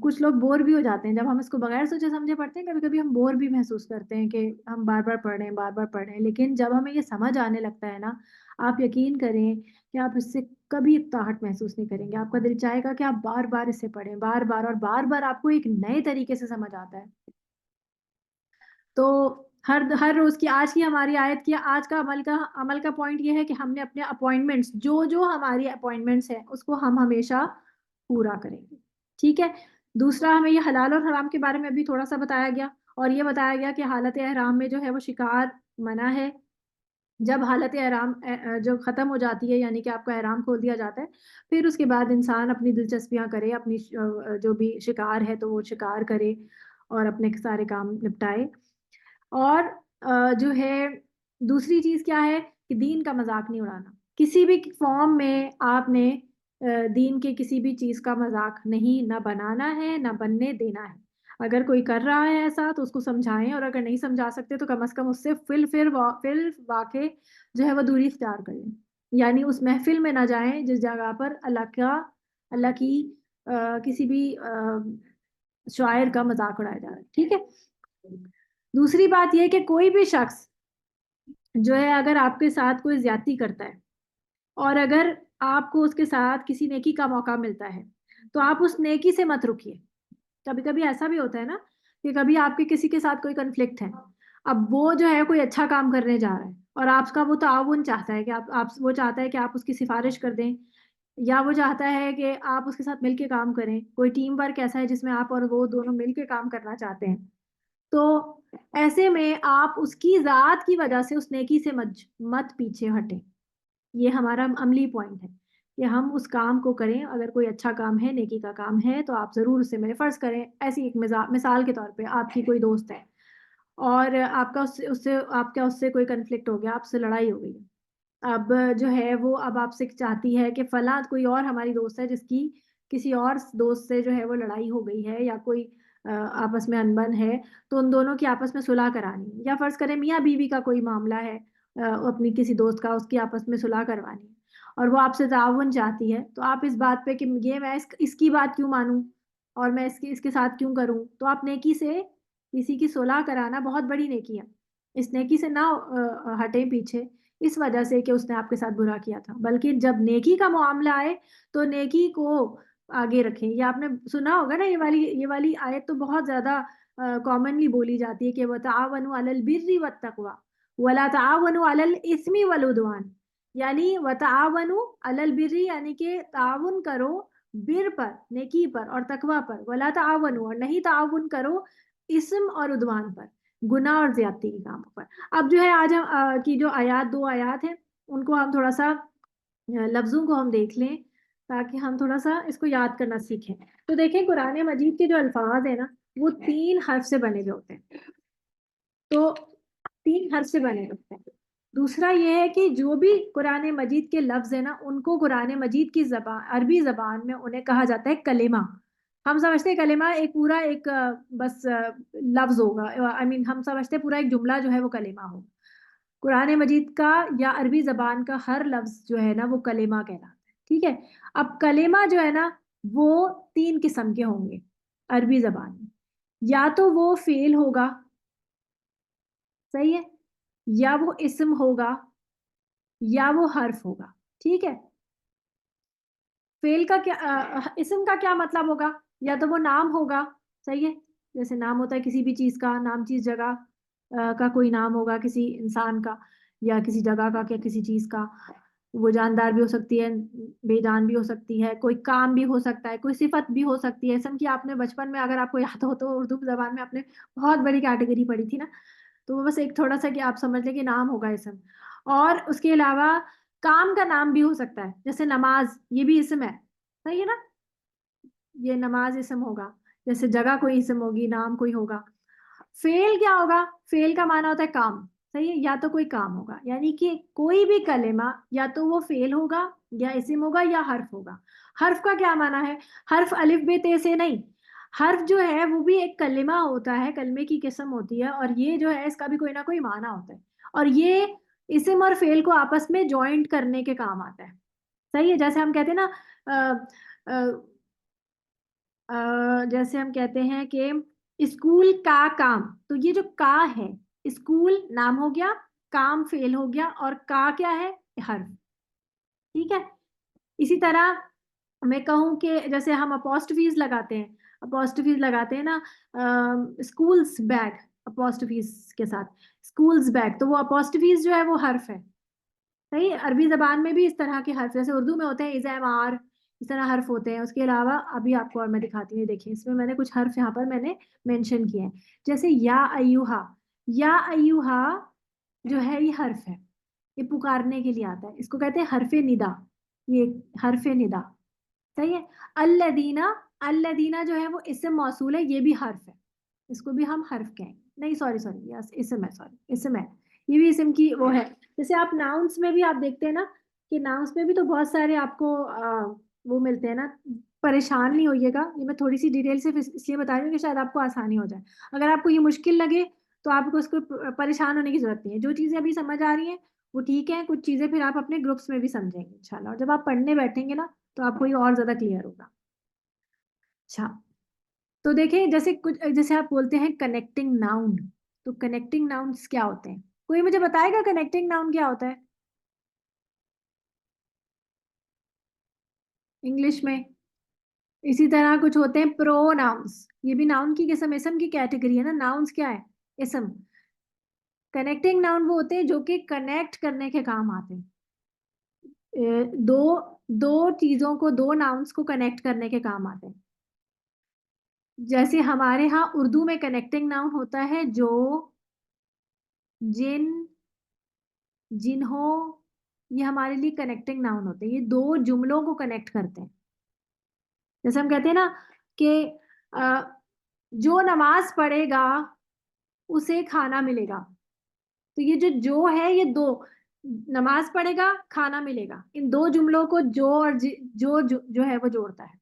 کچھ لوگ بور بھی ہو جاتے ہیں جب ہم اس کو بغیر سوچے سمجھے پڑھتے ہیں. کبھی کبھی ہم بور بھی محسوس کرتے ہیں کہ ہم بار بار پڑھ رہے ہیں، بار بار پڑھ رہے ہیں. لیکن جب ہمیں یہ سمجھ آنے لگتا ہے نا، آپ یقین کریں کہ آپ اس سے کبھی اکتاہٹ محسوس نہیں کریں گے. آپ کا دل چاہے گا کہ آپ بار بار اسے پڑھیں، بار بار، اور بار بار آپ کو ایک نئے طریقے سے سمجھ آتا ہے. تو ہر روز کی، آج کی ہماری آیت کی آج کا عمل کا پوائنٹ یہ ہے کہ ہم نے اپنے اپوائنٹمنٹس، جو ہماری اپوائنٹمنٹس ہیں، اس کو ہم ہمیشہ پورا کریں گے. ٹھیک ہے، دوسرا ہمیں یہ حلال اور حرام کے بارے میں بھی تھوڑا سا بتایا گیا، اور یہ بتایا گیا کہ حالت احرام میں جو ہے وہ شکار منع ہے. جب حالت احرام جو ختم ہو جاتی ہے، یعنی کہ آپ کا احرام کھول دیا جاتا ہے، پھر اس کے بعد انسان اپنی دلچسپیاں کرے، اپنی جو بھی شکار ہے تو وہ شکار کرے اور اپنے سارے کام نپٹائے. اور جو ہے دوسری چیز کیا ہے کہ دین کا مذاق نہیں اڑانا. کسی بھی فارم میں آپ نے دین کے کسی بھی چیز کا مذاق نہیں نہ بنانا ہے نہ بننے دینا ہے. اگر کوئی کر رہا ہے ایسا تو اس کو سمجھائیں، اور اگر نہیں سمجھا سکتے تو کم از کم اس سے فل واقع جو ہے وہ دوری اختیار کریں. یعنی اس محفل میں نہ جائیں جس جگہ پر اللہ کی کسی بھی شاعر کا مذاق اڑایا جا رہا ہے. ٹھیک ہے. دوسری بات یہ کہ کوئی بھی شخص جو ہے اگر آپ کے ساتھ کوئی زیادتی کرتا ہے اور اگر آپ کو اس کے ساتھ کسی نیکی کا موقع ملتا ہے تو آپ اس نیکی سے مت رکیے. کبھی کبھی ایسا بھی ہوتا ہے نا کہ کبھی آپ کے کسی کے ساتھ کوئی کنفلکٹ ہے، اب وہ جو ہے کوئی اچھا کام کرنے جا رہا ہے اور آپ کا وہ تعاون چاہتا ہے کہ وہ چاہتا ہے کہ آپ اس کی سفارش کر دیں، یا وہ چاہتا ہے کہ آپ اس کے ساتھ مل کے کام کریں. کوئی ٹیم ورک ایسا ہے جس میں آپ اور وہ دونوں مل کے کام کرنا چاہتے ہیں، تو ایسے میں آپ اس کی ذات کی وجہ سے اس نیکی سے مت پیچھے ہٹیں. یہ ہمارا عملی پوائنٹ ہے کہ ہم اس کام کو کریں. اگر کوئی اچھا کام ہے، نیکی کا کام ہے، تو آپ ضرور اسے میرے فرض کریں. ایسی ایک مثال کے طور پہ آپ کی کوئی دوست ہے اور آپ کا اس سے کوئی کنفلکٹ ہو گیا، آپ سے لڑائی ہو گئی. اب جو ہے وہ اب آپ سے چاہتی ہے کہ فلاں کوئی اور ہماری دوست ہے جس کی کسی اور دوست سے جو ہے وہ لڑائی ہو گئی ہے یا کوئی آپس میں انبن ہے، تو ان دونوں کی آپس میں صلح کرانی ہے. یا فرض کریں میاں بیوی کا کوئی معاملہ ہے، اپنی کسی دوست کا، اس کی آپس میں صلح کروانی ہے اور وہ آپ سے تعاون چاہتی ہے، تو آپ اس بات پہ کہ یہ میں اس کی بات کیوں مانوں اور میں اس کے ساتھ کیوں کروں، تو آپ نیکی سے کسی کی صلح کرانا بہت بڑی نیکی ہے. اس نیکی سے نہ ہٹیں پیچھے اس وجہ سے کہ اس نے آپ کے ساتھ برا کیا تھا، بلکہ جب نیکی کا معاملہ آئے تو نیکی کو آگے رکھیں. یہ آپ نے سنا ہوگا نا، یہ والی آیت تو بہت زیادہ کامنلی بولی جاتی ہے کہ وَتَعَاوَنُوا عَلَى الْبِرِّ وَالتَّقْوَى وَلَا تَعَاوَنُوا عَلَى الْإِثْمِ وَالْعُدْوَانِ. یعنی وَتَعَاوَنُوا عَلَى الْبِرِّ یعنی کہ تعاون کرو بر پر، نیکی پر اور تقوی پر. وَلَا تَعَاوَنُوا اور نہیں تعاون کرو اسم اور عدوان پر، گناہ اور زیادتی کے کاموں پر. اب جو ہے آج ہم کی جو دو آیات ہیں ان کو ہم تھوڑا سا لفظوں کو ہم دیکھ لیں تاکہ ہم تھوڑا سا اس کو یاد کرنا سیکھیں. تو دیکھیں قرآن مجید کے جو الفاظ ہیں نا وہ 3 حرف سے بنے ہوئے ہوتے ہیں. تو 3 حرف سے بنے ہوتے ہیں. دوسرا یہ ہے کہ جو بھی قرآن مجید کے لفظ ہیں نا ان کو قرآن مجید کی عربی زبان میں انہیں کہا جاتا ہے کلمہ. ہم سمجھتے ہیں کلمہ ایک پورا ایک بس لفظ ہوگا، ہم سمجھتے ہیں پورا ایک جملہ جو ہے وہ کلمہ ہو. قرآن مجید کا یا عربی زبان کا ہر لفظ جو ہے نا وہ کلمہ کہلاتا ہے. ٹھیک ہے. اب کلمہ جو ہے نا وہ 3 قسم کے ہوں گے عربی زبان میں. یا تو وہ فعل ہوگا، صحیح ہے، یا وہ اسم ہوگا یا وہ حرف ہوگا. ٹھیک ہے. فعل کا کیا اسم کا کیا مطلب ہوگا؟ یا تو وہ نام ہوگا، صحیح ہے، جیسے نام ہوتا ہے کسی بھی چیز کا، نام چیز جگہ کا کوئی نام ہوگا کسی انسان کا یا کسی جگہ کا یا کسی چیز کا. وہ جاندار بھی ہو سکتی ہے، بے جان بھی ہو سکتی ہے، کوئی کام بھی ہو سکتا ہے، کوئی صفت بھی ہو سکتی ہے. اسم کی آپ نے بچپن میں اگر آپ کو یاد ہو تو اردو زبان میں آپ نے بہت بڑی کیٹیگری پڑھی تھی نا، تو وہ بس ایک تھوڑا سا کہ آپ سمجھ لیں کہ نام ہوگا اسم. اور اس کے علاوہ کام کا نام بھی ہو سکتا ہے، جیسے نماز، یہ بھی اسم ہے، صحیح ہے نا، یہ نماز اسم ہوگا. جیسے جگہ کوئی اسم ہوگی، نام کوئی ہوگا. فعل کیا ہوگا؟ فعل کا معنی ہوتا ہے کام، صحیح ہے، یا تو کوئی کام ہوگا. یعنی کہ کوئی بھی کلمہ یا تو وہ فعل ہوگا یا اسم ہوگا یا حرف ہوگا. حرف کا کیا معنی ہے؟ حرف الف ب ت سے نہیں. حرف جو ہے وہ بھی ایک کلمہ ہوتا ہے، کلمے کی قسم ہوتی ہے، اور یہ جو ہے اس کا بھی کوئی نہ کوئی معنی ہوتا ہے، اور یہ اسم اور فعل کو آپس میں جوائنٹ کرنے کے کام آتا ہے. صحیح ہے. جیسے ہم کہتے ہیں نا جیسے ہم کہتے ہیں کہ اسکول کا کام، تو یہ جو کا ہے، اسکول نام ہو گیا، کام فعل ہو گیا، اور کا کیا ہے؟ حرف. ٹھیک ہے. اسی طرح میں کہوں کہ جیسے ہم اپوسٹفیز لگاتے ہیں نا، اسکولز بیگ اپوسٹفیز کے ساتھ، اسکولز بیگ، تو وہ اپوسٹفیز جو ہے وہ حرف ہے. صحیح. عربی زبان میں بھی اس طرح کے حرف جیسے اردو میں ہوتے ہیں ایزمار اس طرح حرف ہوتے ہیں. اس کے علاوہ ابھی آپ کو اور میں دکھاتی ہوں. دیکھیں اس میں میں نے کچھ حرف یہاں پر میں نے مینشن کیے ہیں. جیسے یا ایوہا جو ہے یہ حرف ہے, یہ پکارنے کے لیے آتا ہے, اس کو کہتے ہیں حرف ندا. یہ حرف ندا صحیح ہے. الذین جو ہے وہ اسم موصول ہے, یہ بھی حرف ہے, اس کو بھی ہم حرف کہیں. نہیں سوری اسم ہے, اسم ہے, یہ بھی اسم کی وہ ہے. جیسے آپ ناؤنس میں بھی آپ دیکھتے ہیں نا کہ ناؤنس میں بھی تو بہت سارے آپ کو وہ ملتے ہیں نا. پریشان نہیں ہوئیے گا, یہ میں تھوڑی سی ڈیٹیل سے اس لیے بتا رہی ہوں کہ شاید آپ کو آسانی ہو جائے. اگر آپ کو یہ مشکل لگے تو آپ کو اس کو پریشان ہونے کی ضرورت نہیں ہے. جو چیزیں ابھی سمجھ آ رہی ہیں وہ ٹھیک ہے, کچھ چیزیں پھر آپ اپنے گروپس میں بھی سمجھیں گے انشاءاللہ, اور جب آپ پڑھنے بیٹھیں گے نا تو آپ کو یہ اور زیادہ کلیئر ہوگا. اچھا تو دیکھیں جیسے آپ بولتے ہیں کنیکٹنگ ناؤن, تو کنیکٹنگ ناؤنس کیا ہوتے ہیں؟ کوئی مجھے بتائے گا کنیکٹنگ ناؤن کیا ہوتا ہے انگلش میں؟ اسی طرح کچھ ہوتے ہیں پرو ناؤنس, یہ بھی ناؤن کی قسم, اسم کی کیٹیگری ہے نا. ناؤنس کیا ہے؟ اسم. کنیکٹنگ ناؤن وہ ہوتے ہیں جو کہ کنیکٹ کرنے کے کام آتے ہیں. دو چیزوں کو, دو ناؤنس کو کنیکٹ کرنے کے کام آتے ہیں. جیسے ہمارے ہاں اردو میں کنیکٹنگ ناؤن ہوتا ہے جو, جن, جنہوں, یہ ہمارے لیے کنیکٹنگ ناؤن ہوتے ہیں. یہ دو جملوں کو کنیکٹ کرتے ہیں. جیسے ہم کہتے ہیں نا کہ جو نماز پڑھے گا اسے کھانا ملے گا. تو یہ جو ہے, یہ دو, نماز پڑھے گا کھانا ملے گا, ان دو جملوں کو جو اور جو ہے وہ جوڑتا ہے.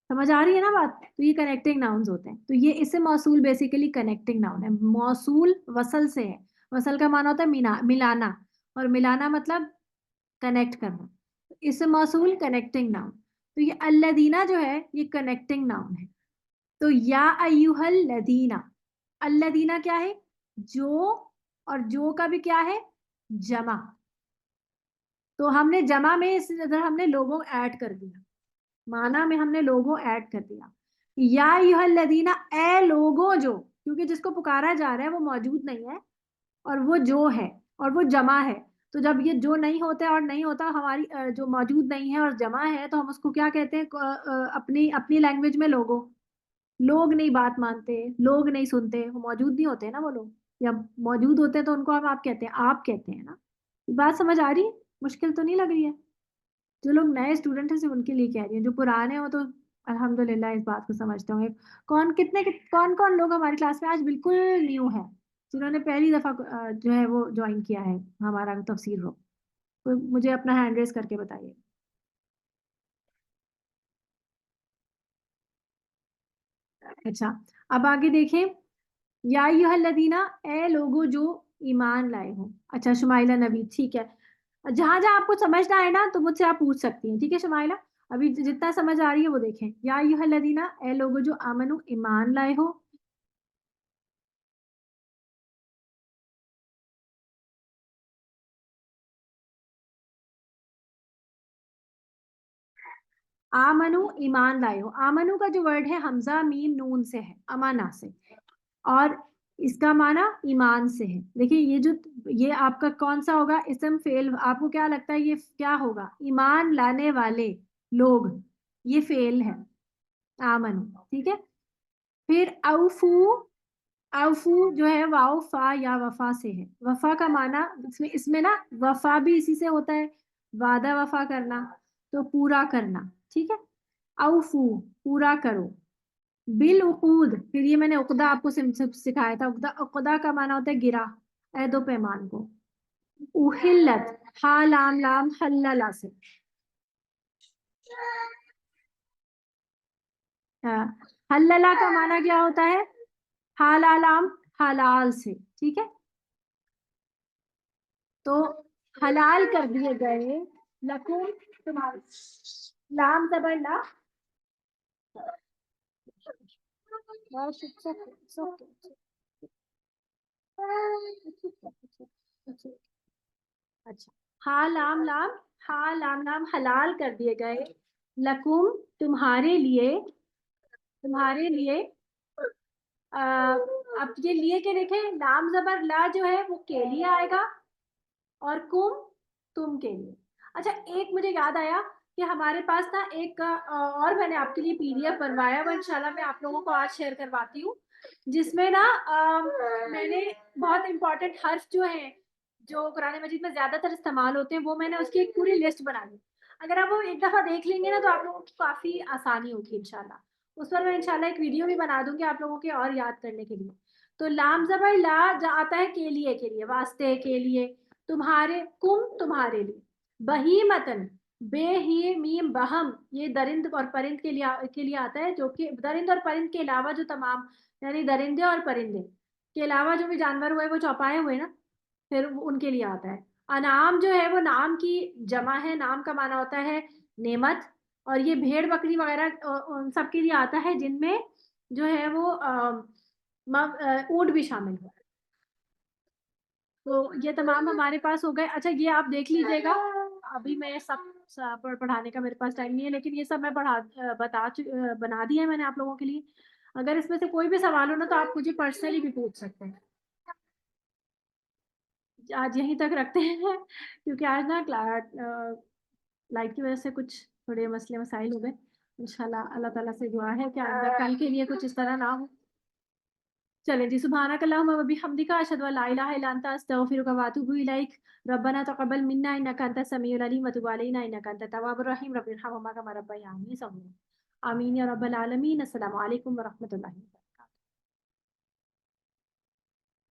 سمجھ آ رہی ہے نا بات؟ تو یہ کنیکٹنگ ناؤنز ہوتے ہیں. تو یہ اسم موصول بیسیکلی کنیکٹنگ ناؤن ہے. موصول وصل سے ہے, وصل کا معنی ہوتا ہے ملانا, اور ملانا مطلب کنیکٹ کرنا. اسم موصول کنیکٹنگ ناؤن. تو یہ الذین جو ہے یہ کنیکٹنگ ناؤن ہے. تو یا ایھا الذین, الذین کیا ہے؟ جو, اور جو کا بھی کیا ہے؟ جمع. تو ہم نے جمع میں اس طرح ہم نے لوگوں ایڈ کر دیا, معنی میں ہم نے لوگوں ایڈ کر دیا. یا ایھا الذین, اے لوگوں جو, کیونکہ جس کو پکارا جا رہا ہے وہ موجود نہیں ہے اور وہ جو ہے اور وہ جمع ہے. تو جب یہ جو نہیں ہوتا ہے اور نہیں ہوتا, ہماری جو موجود نہیں ہے اور جمع ہے, تو ہم اس کو کیا کہتے ہیں اپنی لینگویج میں؟ لوگوں. لوگ نہیں بات مانتے, لوگ نہیں سنتے, وہ موجود نہیں ہوتے نا وہ لوگ, یا موجود ہوتے ہیں تو ان کو ہم آپ کہتے ہیں, آپ کہتے ہیں نا. بات سمجھ آ رہی ہے؟ مشکل تو نہیں لگ رہی ہے؟ جو لوگ نئے اسٹوڈنٹ ہیں صرف ان کے لیے کہہ رہی ہیں, جو پرانے ہو تو الحمدللہ اس بات کو سمجھتے ہوں گے. کون لوگ ہماری کلاس میں آج بالکل نیو ہے, جنہوں نے پہلی دفعہ جو ہے وہ جوائن کیا ہے ہمارا تفسیر ہو؟ مجھے اپنا ہینڈ ریز کر کے بتائیے. اچھا اب آگے دیکھیں, یا ایھا الذین, اے لوگو جو ایمان لائے ہو. اچھا شمائلہ نوید, ٹھیک ہے, جہاں جہاں آپ کو سمجھ نہ آئے نا تو مجھ سے آپ پوچھ سکتی ہیں, ٹھیک ہے شمائلہ؟ ابھی جتنا سمجھ آ رہی ہے وہ دیکھیں. یا ایھا الذین, اے لوگو جو آمنو, ایمان لائے ہو. آمنو, ایمان لائے ہو. آمنو کا جو ورڈ ہے حمزہ میم نون سے ہے, امانا سے, اور اس کا معنی ایمان سے ہے. دیکھیں یہ آپ کا کون سا ہوگا اسم فعل؟ آپ کو کیا لگتا ہے یہ کیا ہوگا؟ ایمان لانے والے لوگ, یہ فعل ہے آمنو, ٹھیک ہے. پھر اوفو, اوفو جو ہے واو فا یا وفا سے ہے. وفا کا معنی اس میں نا وفا بھی اسی سے ہوتا ہے, وعدہ وفا کرنا, تو پورا کرنا, ٹھیک ہے. اوفو, پورا کرو. بالعقود, پھر یہ میں نے عقدہ آپ کو سکھایا تھا. عقدہ کا معنی ہوتا ہے گرا, عہد و پیمان کو. احلت, ہا لام لام حللا سے. حللا کا معنی کیا ہوتا ہے؟ ہا لام حلال سے, ٹھیک ہے. تو حلال کر دیے گئے لکم, تمہارے, لام زبر لا, اچھا, ہا لام لام, ہا لام لام حلال کر دیے گئے لکم, تمہارے لیے, تمہارے لیے. اب یہ لیے کے دیکھیں, لام زبر لا جو ہے وہ کے لیے آئے گا, اور کم تم کے لیے. اچھا ایک مجھے یاد آیا کہ ہمارے پاس نا ایک اور میں نے آپ کے لیے PDF بنوایا وہ انشاءاللہ میں آپ لوگوں کو آج شیئر کرواتی ہوں، جس میں نا میں نے بہت امپورٹنٹ حرف جو ہیں جو قرآن مجید میں زیادہ تر استعمال ہوتے ہیں وہ میں نے اس کی ایک پوری لسٹ بنا لی. اگر آپ وہ ایک دفعہ دیکھ لیں گے نا تو آپ لوگوں کی کافی آسانی ہوگی انشاءاللہ. اس پر میں انشاءاللہ ایک ویڈیو بھی بنا دوں گی آپ لوگوں کے اور یاد کرنے کے لیے. تو لام زبر لا آتا ہے کے لیے واسطے کے لیے، تمہارے، کم تمہارے لیے، بہیمتن بے ہی میم بہم یہ درند اور پرند کے لیے آتا ہے، جو کہ درند اور پرند کے علاوہ جو تمام یعنی درندے اور پرندے کے علاوہ جو بھی جانور ہوئے وہ چوپائے ہوئے نا پھر ان کے لیے آتا ہے. انعام جو ہے وہ نام کی جمع ہے، نام کا معنی ہوتا ہے نعمت، اور یہ بھیڑ بکری وغیرہ ان سب کے لیے آتا ہے جن میں جو ہے وہ اونٹ بھی شامل ہوا. تو یہ تمام ہمارے پاس ہو گئے. اچھا یہ آپ دیکھ لیجئے گا، ابھی میں سب پڑھانے کا میرے پاس ٹائم نہیں ہے، لیکن یہ سب میں بنا دیا ہے میں نے آپ لوگوں کے لیے. اگر اس میں سے کوئی بھی سوال ہو نا تو آپ مجھے پرسنلی بھی پوچھ سکتے ہیں. آج یہیں تک رکھتے ہیں کیونکہ آج نا لائٹ کی وجہ سے کچھ تھوڑے مسئلے مسائل ہو گئے. انشاءاللہ اللہ تعالیٰ سے دعا ہے کہ آئندہ کل کے لیے کچھ اس طرح نہ ہو. چلیں جی، سبحانک اللہم و بحمدک اشہد ان لا الہ الا انت استغفرک و اتوب الیک. ربنا تقبل منا انک انت السمیع العلیم وتب علینا انک انت التواب الرحیم. رب ارحمہما کما ربیانی صغیرا. آمین یا رب العالمین. السلام علیکم و رحمۃ اللہ.